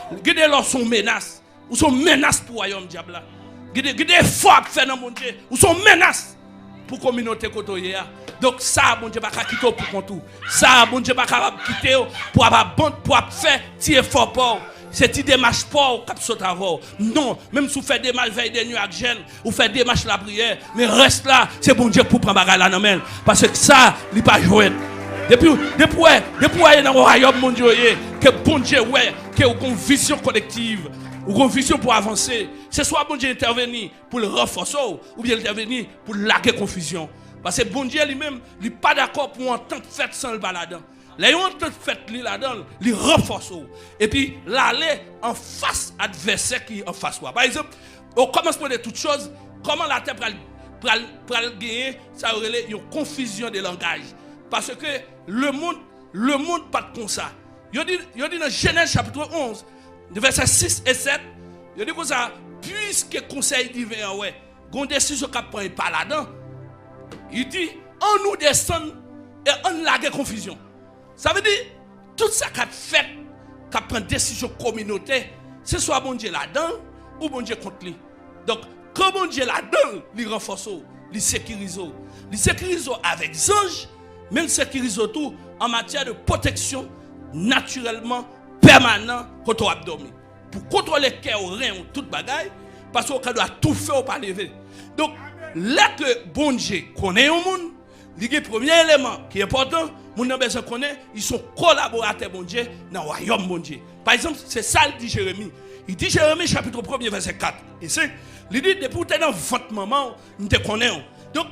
Regardez leur sont menaces, ou sont menaces pour le royaume diable là. Regardez fort fait dans mon Dieu, ou sont menaces pour la communauté côtoyée. Donc ça, bon Dieu pas quitter pour compte. Ça, bon Dieu pas quitter pour faire tirer fort pour. C'est une démarche pour cap saute avant. Non, même si vous faites des marches veille des nuits avec gêne, vous faites des marches la prière, mais reste là, c'est bon Dieu pour prendre bagarre là non parce que ça, il pas jouer. Depuis dans le royaume mon Dieu que bon Dieu ouais, que une vision collective, une vision pour avancer. C'est soit bon Dieu intervenir pour le renforcer ou bien intervenir pour laquer confusion. Parce que bon Dieu lui-même, il n'est pas d'accord pour un temps de fête sans le baladin. Là, il y a un temps de fête là-dedans, il renforce. Et puis, l'aller en face adversaire qui est en face. Par exemple, au commencement de toutes choses, comment la terre pour gagner, ça aurait une confusion de langage. Parce que le monde pas comme ça. Il dit dans Genèse chapitre 11, versets 6 et 7, il dit comme ça, puisque conseil divin, ouais, qu'on décision qu'on prend pas là-dedans, il dit, on nous descend et on lague confusion. Ça veut dire, tout ça qu'a fait, qu'a prend décision communautaire, c'est soit bon Dieu là-dedans, ou bon Dieu contre lui. Donc, quand bon Dieu là-dedans, il renforce, il sécurise avec les anges, même sécurise tout en matière de protection naturellement permanent quand on a dormi. Pour contrôler le cœur, rein, toute bagaille, parce qu'on doit tout faire pour pas lever. Donc, là que bon Dieu connaît au monde, le premier élément qui est important, mon a besoin de connaître, ils sont collaborateurs bon Dieu dans le royaume bon Dieu. Par exemple, c'est ça le dit Jérémie. Il dit Jérémie chapitre 1er verset 4 et 5. Il dit depuis que tu es dans votre maman, nous te connaissons. Donc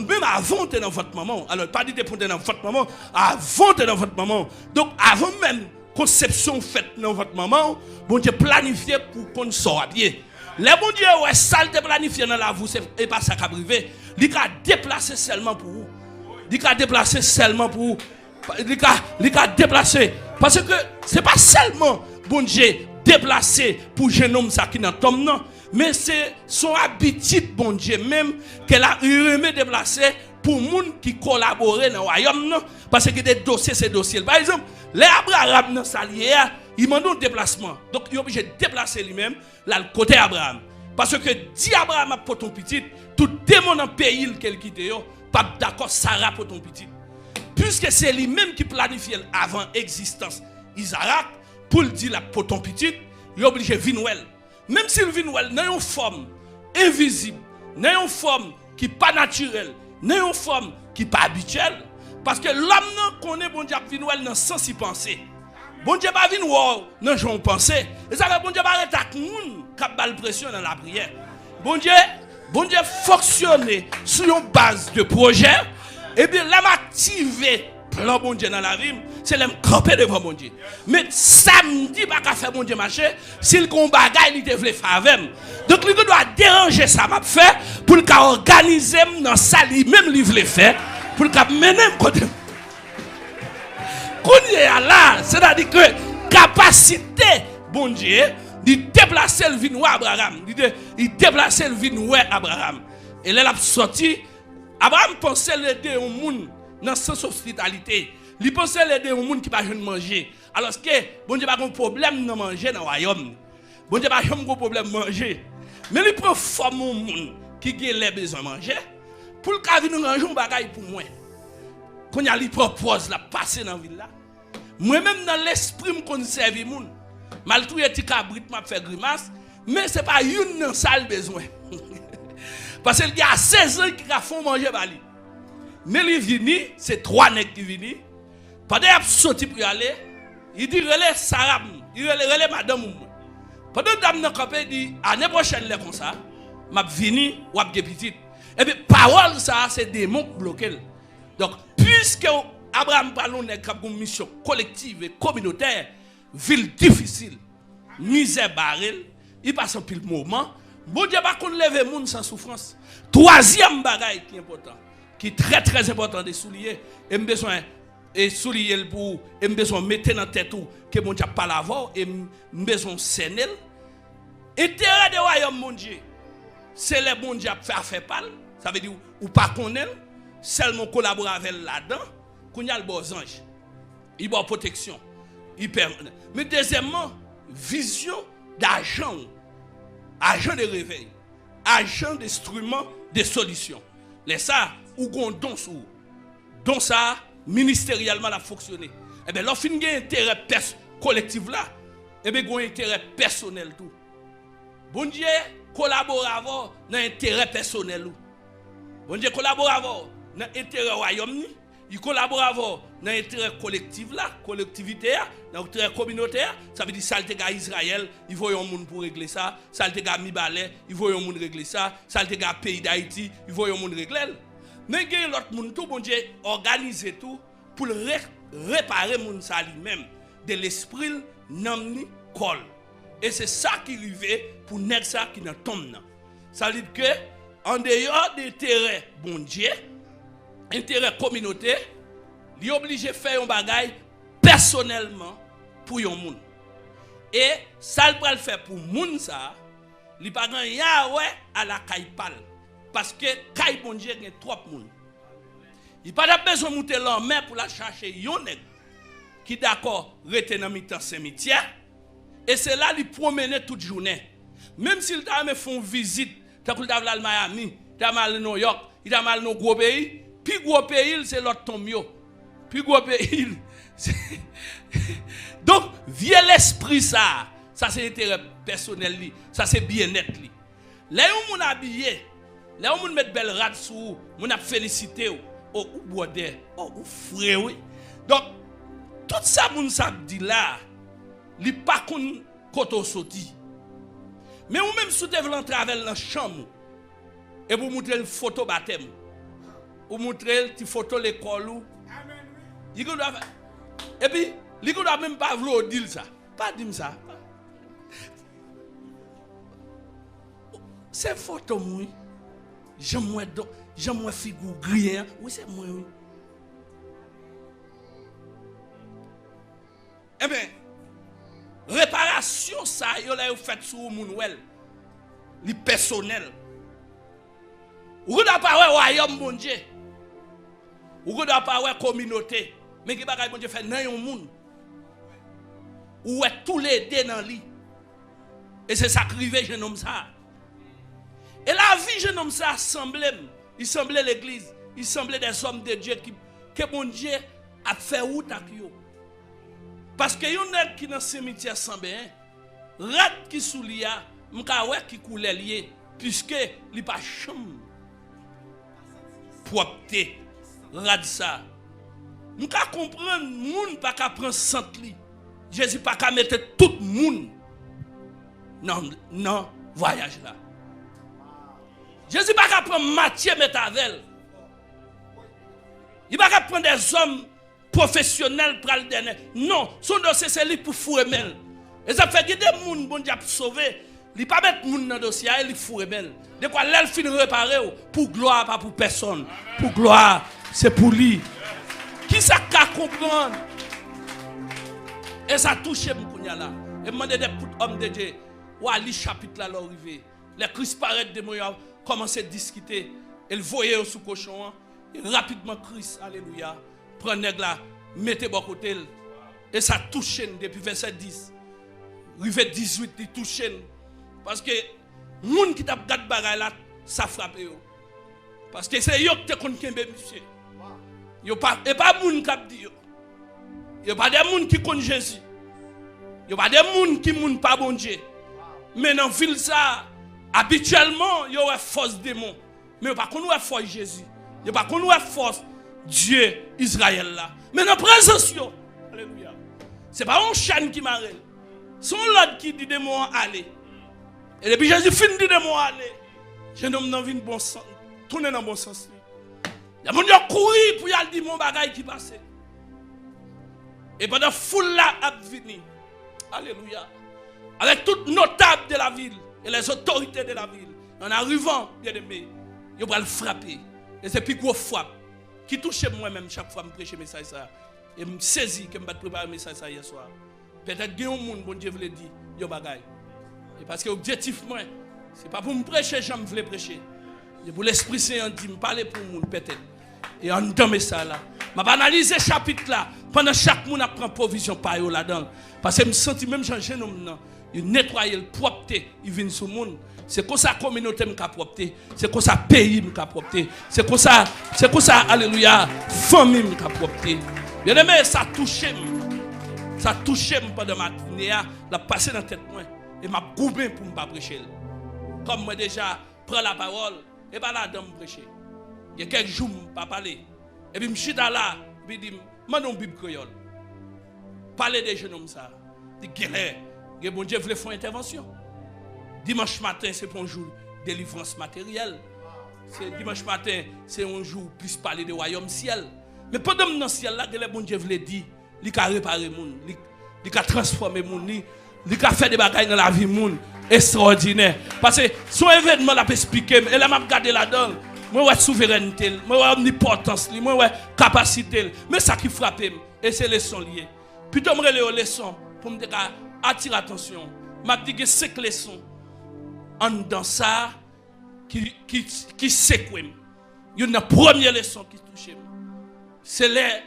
même avant tu es dans votre maman, alors pas dit depuis que tu es dans votre maman, avant tu es dans votre maman. Donc avant même conception faite dans votre maman, bon Dieu planifié pour qu'on soit bien. Les bon Dieu ouais ça te planifié dans la vous c'est pas ça qui privé. Il a déplacé seulement pour vous. Il a déplacé seulement pour vous. Il a déplacé parce que c'est pas seulement bon Dieu déplacé pour jeune homme ça qui dans tombe non, mais c'est son habitude bon Dieu même qu'elle a remis déplacé pour monde qui collaborent dans le royaume non, parce que des dossiers c'est dossier. Par exemple, les Abraham dans salier, il demande un déplacement. Donc il est obligé de déplacer lui-même là le côté Abraham. Parce que dit Abraham pour ton petit, tout démon dans le pays qu'elle quitte yo, pas d'accord Sarah pour ton petit. Puisque c'est lui-même qui planifie avant existence Isaac pour le dire pour ton petit, il est obligé de venir. Même s'il vient dans une forme invisible, dans une forme qui n'est pas naturelle, dans une forme qui n'est pas habituelle, parce que l'homme connaît bon Dieu vient dans le sens y penser. Bon Dieu va venir dans le genre penser. Et ça bon Dieu va arrêter à moun qui a la pression dans la prière. Bon Dieu fonctionne sur une base de projet. Et bien, l'homme activé plan bon Dieu dans la vie, c'est l'homme camper devant bon Dieu. Mais samedi, pas qu'à faire bon Dieu marcher, s'il combat, il te veut faire avec. Donc, il doit déranger ça, m'a fait, pour le organiser dans ça, lui-même, il veut faire, pour le mener côté. Quand il est là, c'est-à-dire que capacité, bon Dieu, de déplacer le vin Abraham, il déplacer le vin Abraham. Et là, il a sorti. Abraham pensait l'aider au monde dans le sens hospitalité. Il pensait l'aider au monde qui n'a pas manger. Alors que bon Dieu n'a pas de problème de manger dans le royaume. Bon Dieu n'a pas de problème de manger. Mais il prend forme au monde qui a les besoins de manger. Pour le cas de nous ranger un bagage pour moi. Quand il propose la passer dans la ville là. Moi-même dans l'esprit, je conserve le monde. Malgré que je cabrit m'a fait grimace. Mais ce n'est pas une seule besoin. Parce qu'il y a 16 ans qui font manger Bali. Mais les vini, c'est 3 nègres qui viennent. Pendant qu'ils sont sortis pour y aller, Il dit relais Sarah, il relais madame. Pendant dame nan campé dit année prochaine là comme ça, m'a vini ou a petite. Et puis parole ça c'est démon bloqué. Donc puisque Abraham parle de une mission collective et communautaire, ville difficile, misère barrel, il passe un pile moment, bon Dieu pas qu'on lève monde sans souffrance. Troisième bagaille qui est important, qui est très très important de souligner, et besoin et souligner pour et besoin mettre dans tête tout que mon Dieu pas l'avant et besoin sénel. Intérêt de royaume mon Dieu, c'est le bon Dieu faire pas, ça veut dire ou pas connaître, seulement collaborer avec là-dedans, qu'on y a le bon ange. Il y a protection, il permet. Mais deuxièmement, vision d'agent, agent de réveil, agent d'instrument de solution. Les ça ou gon don sous. Donc ça ministériellement a fonctionné. Et bien lorsqu'il y a un intérêt collectif là, et bien il y a un intérêt personnel tout. Bon Dieu collabore avec dans intérêt personnel. Bon Dieu collabore avec dans intérêt royaume, il collabore avec dans intérêt collectif là, collectivité, dans intérêt communautaire, ça veut dire salte gars Israël, il faut un monde pour régler ça, salte gars Mibalé, il faut un monde régler ça, salte gars pays d'Haïti, il faut un monde régler. Mais il y a l'autre monde tout bon Dieu organiser tout pour réparer monde ça lui-même de l'esprit namni col. Et c'est ça qui arrive pour nèg ça qui dans tombe. Ça veut dire que en dehors d'intérêt bon Dieu, intérêt communautaire, il est obligé de faire un bagage personnellement pour un monde. Et ça il va le faire pour monde ça, il pas grand Yahweh à la caille-pal parce que caille bon Dieu il y a trop monde. Il pas besoin de monter l'en main pour la chercher yon nèg qui d'accord rester dans mi-temps cimetière et c'est là il promener toute journée. Même s'il t'a fait une visite, tant qu'il t'a à Miami, t'a mal New York, il t'a mal dans gros pays, puis gros pays c'est l'autre tombe yo. Puis gros pays. Donc vieux l'esprit ça c'est intérêt personnel li, ça c'est bien-être li. Là où on habillé, là où on met belle rade sous, on a félicité ou boire ou frère oui. Donc tout ça moun ça dit là, li pas kon koto sorti. Mais ou même sous devant travel dans chambre et pour montrer une photo baptême. Ou montrer une photo l'école ou il doit et puis il doit même pas vouloir dire ça. Pas dire ça. C'est photo moi. J'aime moi figure gris. Oui c'est moi oui. Eh bien, réparation ça, yo la yo fait sur moun wel. Li personnel. Ou doit pas ouais royaume bon Dieu. Ou doit pas ouais communauté, mais qui bagay bon Dieu fait nan yon moun. Ou est tous les deux dans li. Et c'est ça qui arrive jeune homme ça. Et la vie jeune homme ça il semblait l'église, il semblait des hommes de Dieu que bon Dieu a fait route avec eux. Parce que yon nèg qui dans cimetière sans bien, rat qui sou li a, m'ka wè qui coule lié puisque li pas chambre. Propre rat ça. M'ka comprendre moun pas ka prendre sant li. Jésus pas ka mettre tout moun non voyage là. Jésus pas ka prendre Matthieu mettre avec. Il pas ka prendre des hommes professionnel pour le dernier. Non, son dossier c'est lui pour fouer mel. Et ça fait que des gens bon Dieu sauver, il pas mettre moun dans dossier, il fouer mel. De quoi l'elle fin réparer pour gloire pas pour personne. Pour gloire, c'est pour lui. Qui ça ka comprendre? Et ça touche m'kounya là. Et demander des hommes de Dieu, ou à li chapitre là l'arrivée. Les Christ paraît de moi commencer à discuter, et le voyer sous cochon, et rapidement Christ, alléluia. Prenez là, mettez bon côté et ça touche depuis verset 10. Rivet 18 il touche parce que moun qui t'a gade bagay là ça frappe yo. Parce que c'est yo qui te konn kembe monsieur. Yo pas et pas moun k'ap di yo. Yo pas des moun qui connaît Jésus. Yo pas des moun qui moun pas bon Dieu. Mais dans ville ça habituellement yo a force démon. Mais yo pas konn force Jésus. Yo pas konn force Dieu Israël là. Mais dans présence yo. Alléluia. C'est pas un chien qui marre. C'est l'autre qui dit démon aller. Et depuis Jésus finit de démon aller. Jeune homme dans le bon sens. Tourner dans le bon sens. Il y a des gens qui courent pour y aller dire mon bagage qui passe. Et pendant foule là a venu. Alléluia. Avec toutes notables de la ville et les autorités de la ville. En arrivant, bien aimé, ils vont le frapper. Et c'est plus gros frappe qui touche moi-même chaque fois que je prêche le message. Et je me saisis que je vais préparer le message hier soir. Peut-être qu'il y a un monde, bon Dieu vous le dit, il y a des bagailles. Et parce que l'objectif, moi, ce n'est pas pour me prêcher, je veux prêcher. C'est pour l'Esprit Saint dit, me parler pour le monde, peut-être. Et en dans ça là, je vais analyser ce chapitre là. Pendant chaque monde prend provision par eux là-dedans. Parce que je me sens même changer nos noms. Il nettoie le propreté, il vient sur le monde. C'est comme ça la communauté m'a propreté. C'est comme ça le pays m'a propreté. C'est comme ça, alléluia, famille m'a propreté. Bien aimé, ça touche. Ça touche pendant ma journée, la passé dans la tête moi et m'a goubé pour me pas prêcher. Comme moi déjà prends la parole et pas là dans me prêcher. Il y a quelques jours je pas parler. Et puis je suis là, puis dit "Manon Bible créole." Parler des jeunes hommes ça. Dit guerre, et bon Dieu voulait faire intervention. Dimanche matin, c'est pour un jour de délivrance matérielle. Dimanche matin, c'est un jour plus parler du royaume ciel. Mais pendant dans le ciel là, le bon Dieu voulait dire, il a réparé le monde, il a transformé le monde, il a fait des bagages dans la vie du monde extraordinaire. Parce que son événement l'a expliqué, et là m'a regardé là-dedans. Moi ouais souveraineté, moi ouais omnipotence, moi ouais capacité, mais ça qui frappe et c'est les leçons liées. Plutôt me les leçons pour me dire attirer attention. M'a dit que 5 leçons en dans ça qui secoue. Il y a une première leçon qui touche. C'est les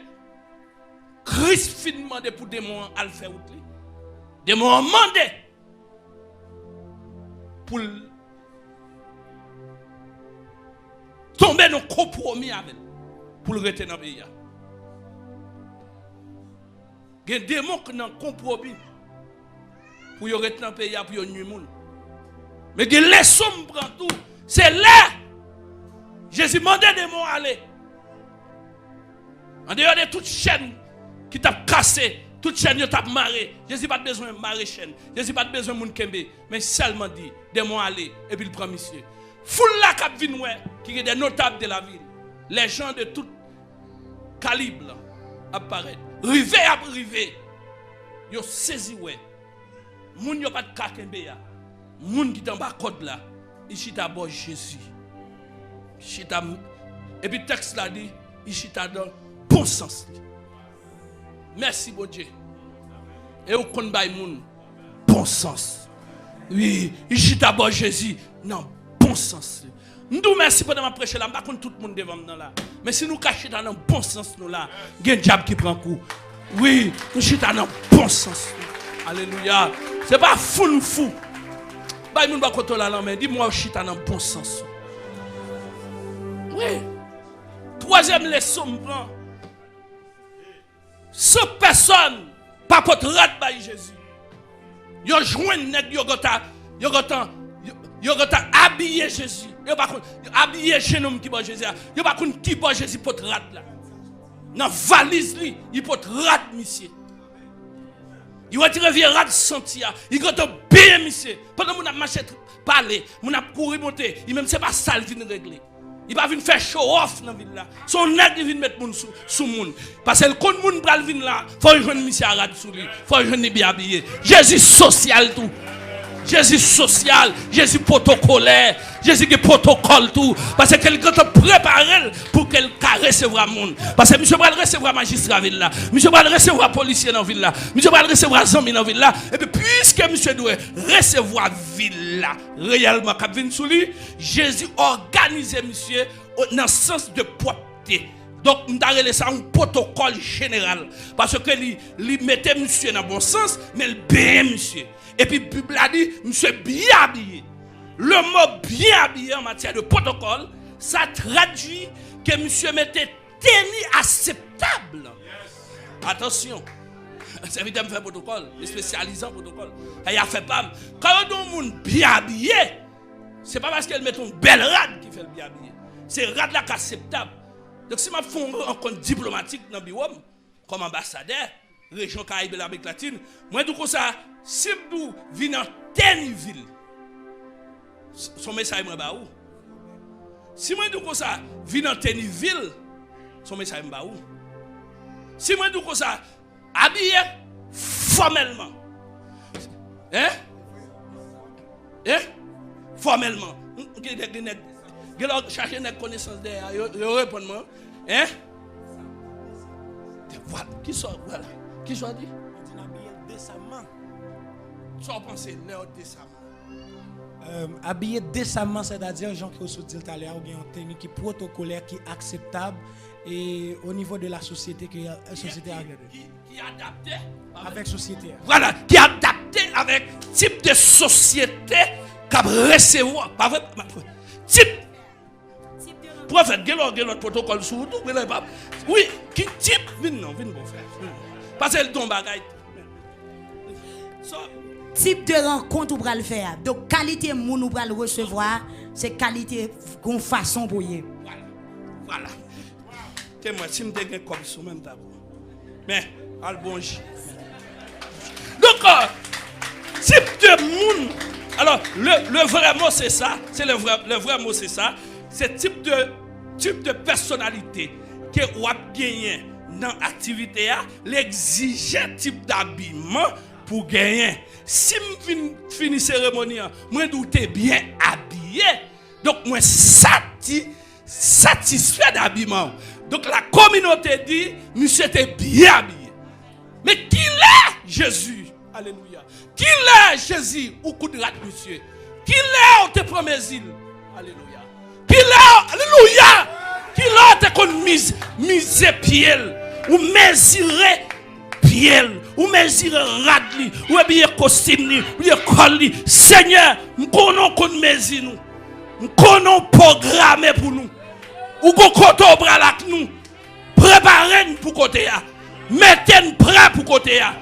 Christ fin demandé pour des mots à le faire outiller. Des mots demandé pour tomber dans le compromis avec pour le rester dans le pays. Il y a des démons qui ont compromis pour rester dans le pays pour y nuire le monde. Mais il y a des leçons qui prennent tout. C'est là Jésus demandait des mots à aller. En dehors de toute chaîne qui t'a cassé, toute chaîne qui t'a marré, Jésus n'a pas besoin de marrer chaîne. Jésus n'a pas besoin de kembe, mais seulement dit des mots à aller et puis il prend monsieur. Foule la cap vin qui est des notables de la ville. Les gens de tout calibre apparaissent. Rivé à rivé. Yo saisi ouais. Moun yo pas de kakembe ya. Moun qui t'en bas code là. Ici d'abord Jésus. Et puis le texte là dit, ici dans bon sens. Merci bon Dieu. Et au kon bay moun bon sens. Oui, ici d'abord Jésus. Non, bon sens. Nous merci pendant ma prêche là, pas contre tout le monde devant nous là. Mais si nous cachons dans le bon sens nous là, il y a un diable qui prend coup. Oui, nous chita dans le bon sens. Alléluia. C'est pas fou. Bah moun ba koto la mais dis-moi chita dans le bon sens. Oui. Troisième leçon prend. Ce personne pas contre rat by Jésus. Yo joint nèg yo gota habillé Jésus. Yo pas habillé jeune homme qui ba Jésus. Yo pas contre qui ba Jésus pour rat là. Dans valise li, il peut rat monsieur. Il va tirer vieux rat sentia. Il va bien monsieur. Pendant mon a marché parler, mon a courir monter, il même c'est pas ça il vient régler. Il va venir faire show off dans ville là. Son nèg il vient mettre moun sous moun parce que le compte moun pral vinn là, faut joindre monsieur rat sous lui, faut joindre bien habillé. Jésus social tout. Jésus social, Jésus protocolaire, Jésus qui protocole tout. Parce que quelqu'un te prépare pour qu'elle recevoir le monde. Parce que monsieur va recevoir magistrat ville là. Monsieur va recevoir policier dans la ville là. Monsieur va recevoir amis dans la ville là. Et puis puisque monsieur doit recevoir ville là, réellement, quand vient sous lui, Jésus organise monsieur dans le sens de propreté. Donc, nous avons laissé un protocole général. Parce que lui mettait monsieur dans le bon sens, mais le bien monsieur. Et puis, la Bible a dit, monsieur bien habillé. Le mot bien habillé en matière de protocole, ça traduit que monsieur mettait tenue acceptable. Yes. Attention, c'est évidemment faire protocole, spécialisé en protocole. Il a fait pas. Quand on est bien habillé, ce n'est pas parce qu'elle met une belle rade qui fait le bien habillé. C'est rade là acceptable. Donc, si je fais un compte diplomatique dans le bureau, comme ambassadeur, région Caraïbe et l'Amérique latine, moi dis comme ça, si vous venez en Tennyville, son message moi ba où? Si moi dis comme ça, venez en Tennyville, son message moi ba où? Si moi dis comme ça, habillé formellement. Hein? Formellement. Chercher une connaissance derrière, yo répond moi. Hein? Voilà, qui soit voilà. Qui soit dit? Habillé décemment. Soit penser Léo décemment. Habillé décemment, c'est-à-dire gens qui ont dit tout à l'heure, ou bien une technique qui protocolaire, qui est acceptable et au niveau de la société qui est société qui est adapté avec société. Voilà, qui est adapté avec type de société qui recevoir. Pas vrai? Type. Prophète, quel autre protocole sur tout? Oui, qui type? Viens non, viens bon frère. Parce que le don bagaille. Type de rencontre ou le faire. Donc qualité moun ou le recevoir, c'est qualité qu'on façon pour y. Voilà. C'est moi si me dégaine comme ça même d'abord. Mais al bon J. Donc type de moun. Alors le vrai mot c'est ça, c'est le vrai mot c'est ça, c'est type de personnalité que ou a gagné dans l'activité, l'exigeant type d'habillement pour gagner. Si je finis cérémonie, moi douter bien habillé. Donc moi satisfait d'habillement. Donc la communauté dit, monsieur était bien habillé. Mais qui est Jésus? Alléluia. Qui est Jésus ou coup de rat, monsieur? Qui est au tes premières îles? Alléluia. Qui est? Alléluia. Qui est qu'on mise pied ou mesurer pied ou mesurer radli ou bien costume ou bien col. Seigneur, nous connaissons qu'on mesure nous. Nous connaissons programmer pour nous. Ou qu'on côté au bras là nous. Préparez-nous pour côté là. Mettez-nous prêt pour côté là.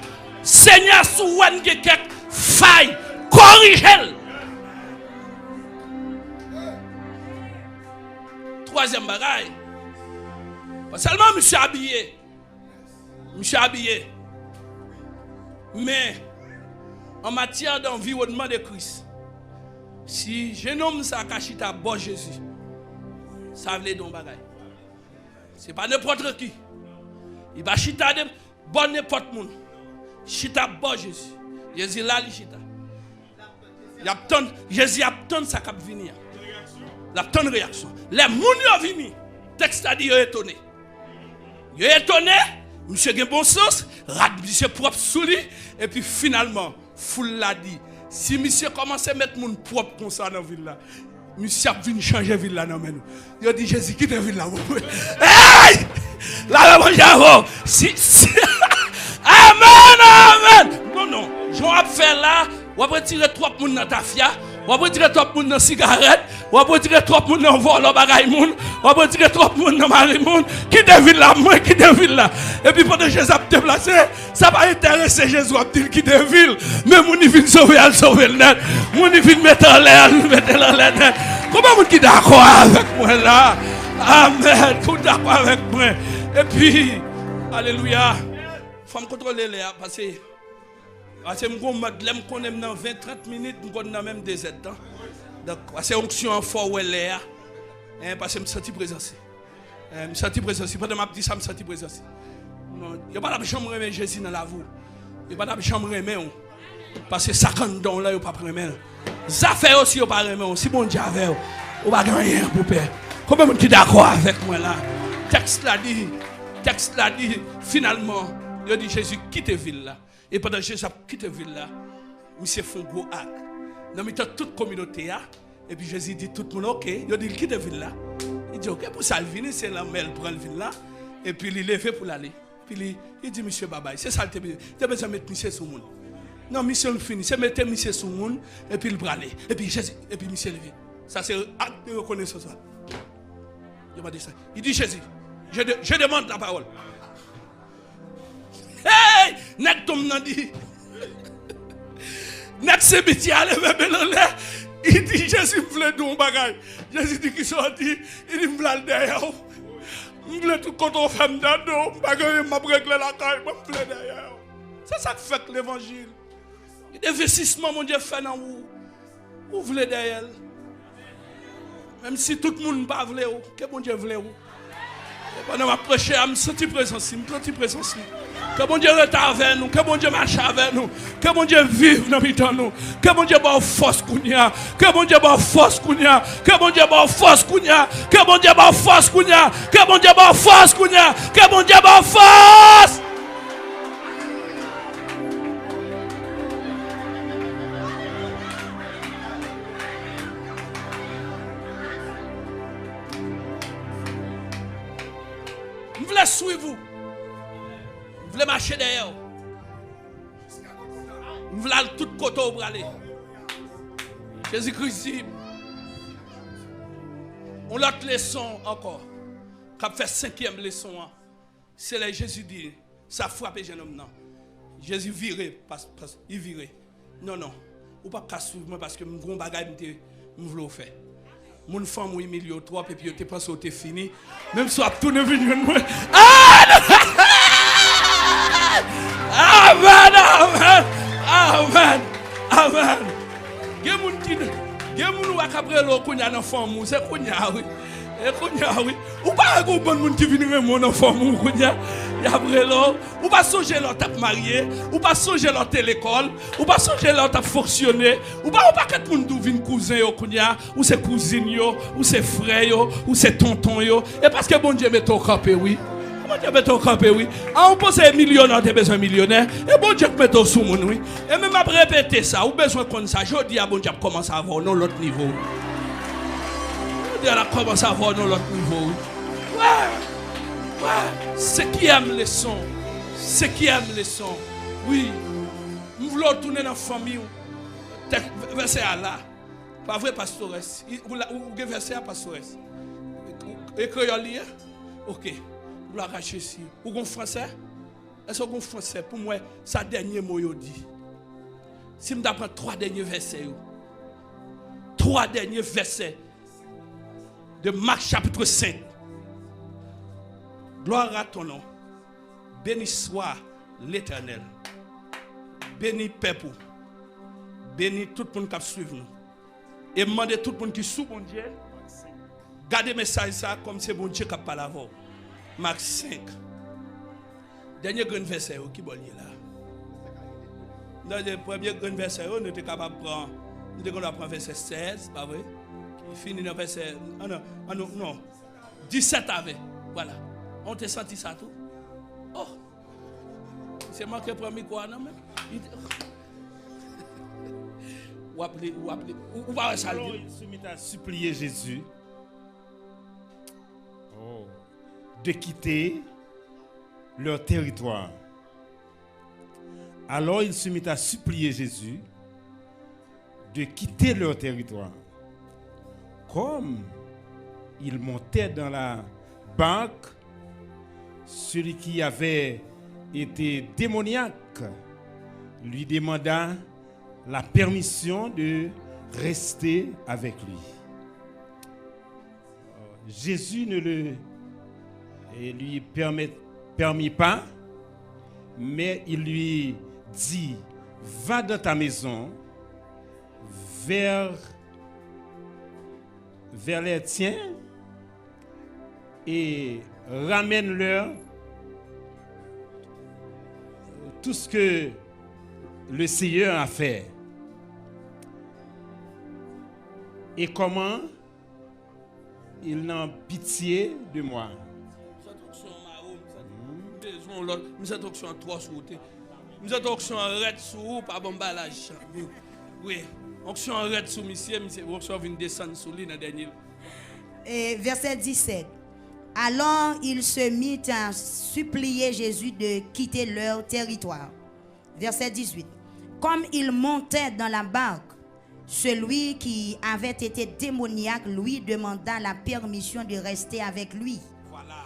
Seigneur, si vous avez quelques failles, corrigez-le. Troisième bagaille. Pas seulement monsieur habillé. Monsieur habillé. Mais en matière d'environnement de Christ, si je nomme ça Kachita bon Jésus, ça veut dire bagaille. Ce n'est pas n'importe qui. Il va chita de bon n'importe monde. Chita bon Jésus. Jésus là, il chita. Jésus attend ça cap venir. Il attend une réaction. Les gens qui viennent, le texte a dit, ils sont étonnés. Ils sont étonnés, monsieur a bon sens, monsieur propre sous lui, et puis finalement, foule l'a dit, si monsieur commence à mettre mon propre comme ça dans la ville là, monsieur a venu changer la ville là. Il a dit, Jésus, quitte la ville là. Hey! Là, là, Amen, amen. Non, j'en ai fait là, on va retirer 3 personnes dans ta fia. On va retirer 3 personnes dans cigarette, on va retirer 3 personnes dans vol, on va retirer 3 personnes dans mari moun, qui devine là, moi qui devine là. Et puis pendant que Jésus a déplacé, ça va intéresser Jésus à dire qui devine. Mais mon il vient sauver, elle sauver le net. Mon il vient mettre en l'air, mettre en l'air net. Comment vous qui d'accord avec moi là? Amen, vous d'accord avec moi. Et puis, alléluia. Il faut me contrôler là, parce que je connais dans 20-30 minutes, je connais même des aides. Donc, c'est onction en fort ou l'air. Parce que je me sens présence. Je me sens présence. Pendant que je dis ça, je me sens présence. Il n'y a pas de chambre de Jésus dans la voie. Il n'y a pas de chambre de parce que 50 dons là, il n'y a pas de remède. Ça fait aussi, il n'y a pas de remède. Si bon Dieu avait, il n'y a pas de rien pour père. Comment vous êtes d'accord avec moi là? Texte l'a dit, finalement, il dit Jésus quitte la ville là. Et pendant que Jésus a quitté la ville là, monsieur fait un gros acte. Dans toute communauté là, et puis Jésus dit tout le monde ok, il dit il quitte la ville là. Il dit ok, pour ça il vient, c'est là, mais il prend la ville là, et puis il levé pour l'aller. Puis il dit monsieur Babaï, c'est ça le besoin. Tu as besoin de mettre monsieur sur le monde. Non, monsieur le fini, c'est mettre monsieur sur le monde, et puis il prend aller. Et puis Jésus, et puis monsieur levé. Ça c'est acte de reconnaissance. Il m'a dit ça. Il dit Jésus, je demande la parole. Hey! Nek tom nan di. Nek se biti ale bebe nan le. Il dit Jésus me vle don bagay. Jésus dit qui sorti. Il dit me vle derrière. Je voulais tout quand on fait d'ado, je m'a réglé la caille, je me derrière. C'est ça que fait l'évangile. L'investissement, mon Dieu, fait dans vous. Vous voulez derrière. Même si tout le monde ne pas voulait, que mon Dieu voulait. Pendant ma prêcher, je me sens présence, que mon Dieu reste avec nous, que mon Dieu marche avec nous, que mon Dieu vive dans nous, que mon Dieu ait force kounya, que mon Dieu ait force kounya, que mon Dieu ait force kounya, que mon Dieu ait force kounya, que mon Dieu ait force kounya, que mon Dieu ait force. Je voulais suivre vous. Je voulais marcher derrière. Je voulais aller tout côté pour aller. Jésus-Christ dit, on a l'autre leçon encore. Quand on fait 5e leçon, c'est là Jésus dit, ça frappe jeune homme. Non. Jésus viré, il viré. Non, non. Ou pas qu'à suivre moi parce que mon gros bagage, je voulais faire. Mon femme ou Emilio 3 et puis tu penses que tu fini même si tu as tourné venir moi amen amen amen amen gen moun qui gen moun wa kapre lo konya nan femme c'est konya oui et konya oui ou pas go bon moun qui venir mon femme konya y après lo ou pas songer l'autre t'a marié ou pas songer l'autre l'école ou pas songer l'autre t'a fonctionner ou pas que moun dou vinn cousin yo konya ou c'est cousine yo ou c'est frère yo ou c'est tonton yo et parce que bon Dieu met au campé oui bon Dieu met au campé oui on pense millionnaire t'as besoin millionnaire et bon Dieu met au sous moun oui et même après répéter ça ou besoin comme ça jodi a bon Dieu commence à avoir non l'autre niveau elle a commencé à avoir non l'autre niveau ouais c'est qui aime les sons c'est qui aime les sons oui nous voulons tourner dans la famille verset à là pas vrai pastores ou verset à pastores écrit lire ok vous l'arrachez ici ou gon français est-ce que gon français pour moi ça dernier mot yo dit si me d'apprendre 3 derniers versets 3 derniers versets de Marc chapitre 5. Gloire à ton nom. Béni soit l'Éternel. Béni peuple. Béni tout le monde qui suit nous. Et demandez tout le monde qui sous bon Dieu. Gardez le message ça comme c'est bon Dieu qui parle avant. Marc 5. Dernier grand verset qui est là. Dans le premier grand verset, nous sommes capables de prendre. Nous devons prendre verset 16, pas vrai? Fini dans verset. Non. 17 avec. Voilà. On t'a senti ça tout? Oh! C'est moi qui ai pris quoi, non? Ou pas ça? Alors il se mit à supplier Jésus de quitter leur territoire. Alors il se mit à supplier Jésus de quitter leur territoire. Comme il montait dans la barque, celui qui avait été démoniaque lui demanda la permission de rester avec lui. Jésus ne lui permit pas, mais il lui dit, va dans ta maison, vers les tiens et ramène-leur tout ce que le Seigneur a fait. Et comment il n'a pitié de moi. Cette option 3 sur cette option red sur pas bon balage. Oui, option red sur monsieur option vient descendre sur lui dans dernier. Et verset 17. Alors il se mit à supplier Jésus de quitter leur territoire. Verset 18. Comme il montait dans la barque, celui qui avait été démoniaque lui demanda la permission de rester avec lui. Voilà.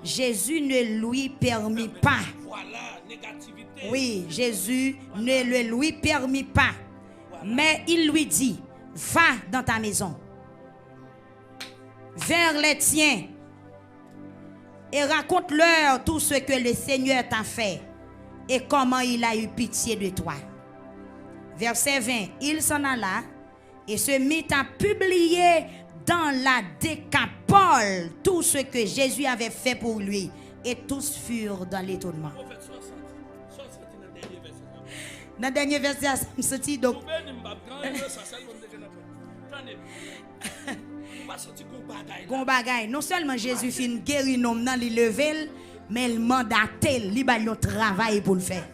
Jésus ne lui permit pas. Voilà, négativité. Oui, Jésus ne le lui permit pas. Voilà. Mais il lui dit, va dans ta maison, vers les tiens, et raconte-leur tout ce que le Seigneur t'a fait et comment il a eu pitié de toi. Verset 20, il s'en alla et se mit à publier dans la Décapole tout ce que Jésus avait fait pour lui. Et tous furent dans l'étonnement. Dans le dernier verset, ça me sortit donc. Non seulement Jésus fin guéri nom dans li level, mais il mandaté, il ba yon travail pour le faire.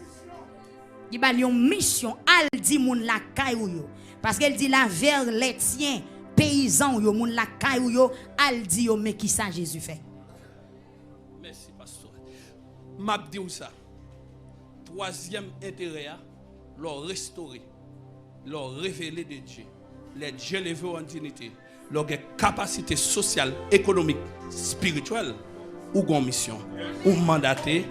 Il ba yon mission, al di moun la kayou yo. Parce qu'elle dit la vers les tiens, paysans yo moun la kayou yo, al di yo mais qui ça Jésus fait. Merci pasteur. M'a dit ça. Troisième intérêt, leur restaurer, leur révéler de Dieu, les Dieu lever en dignité, leur capacité sociale, économique, spirituelle, ou une mission, ou mandaté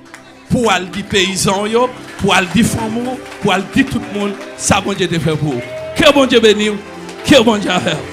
pour aller dire paysans yo, pour aller dire femmes, pour aller dire tout le monde, ça bon Dieu te fait pour vous. Que bon Dieu bénisse, que bon Dieu a fait.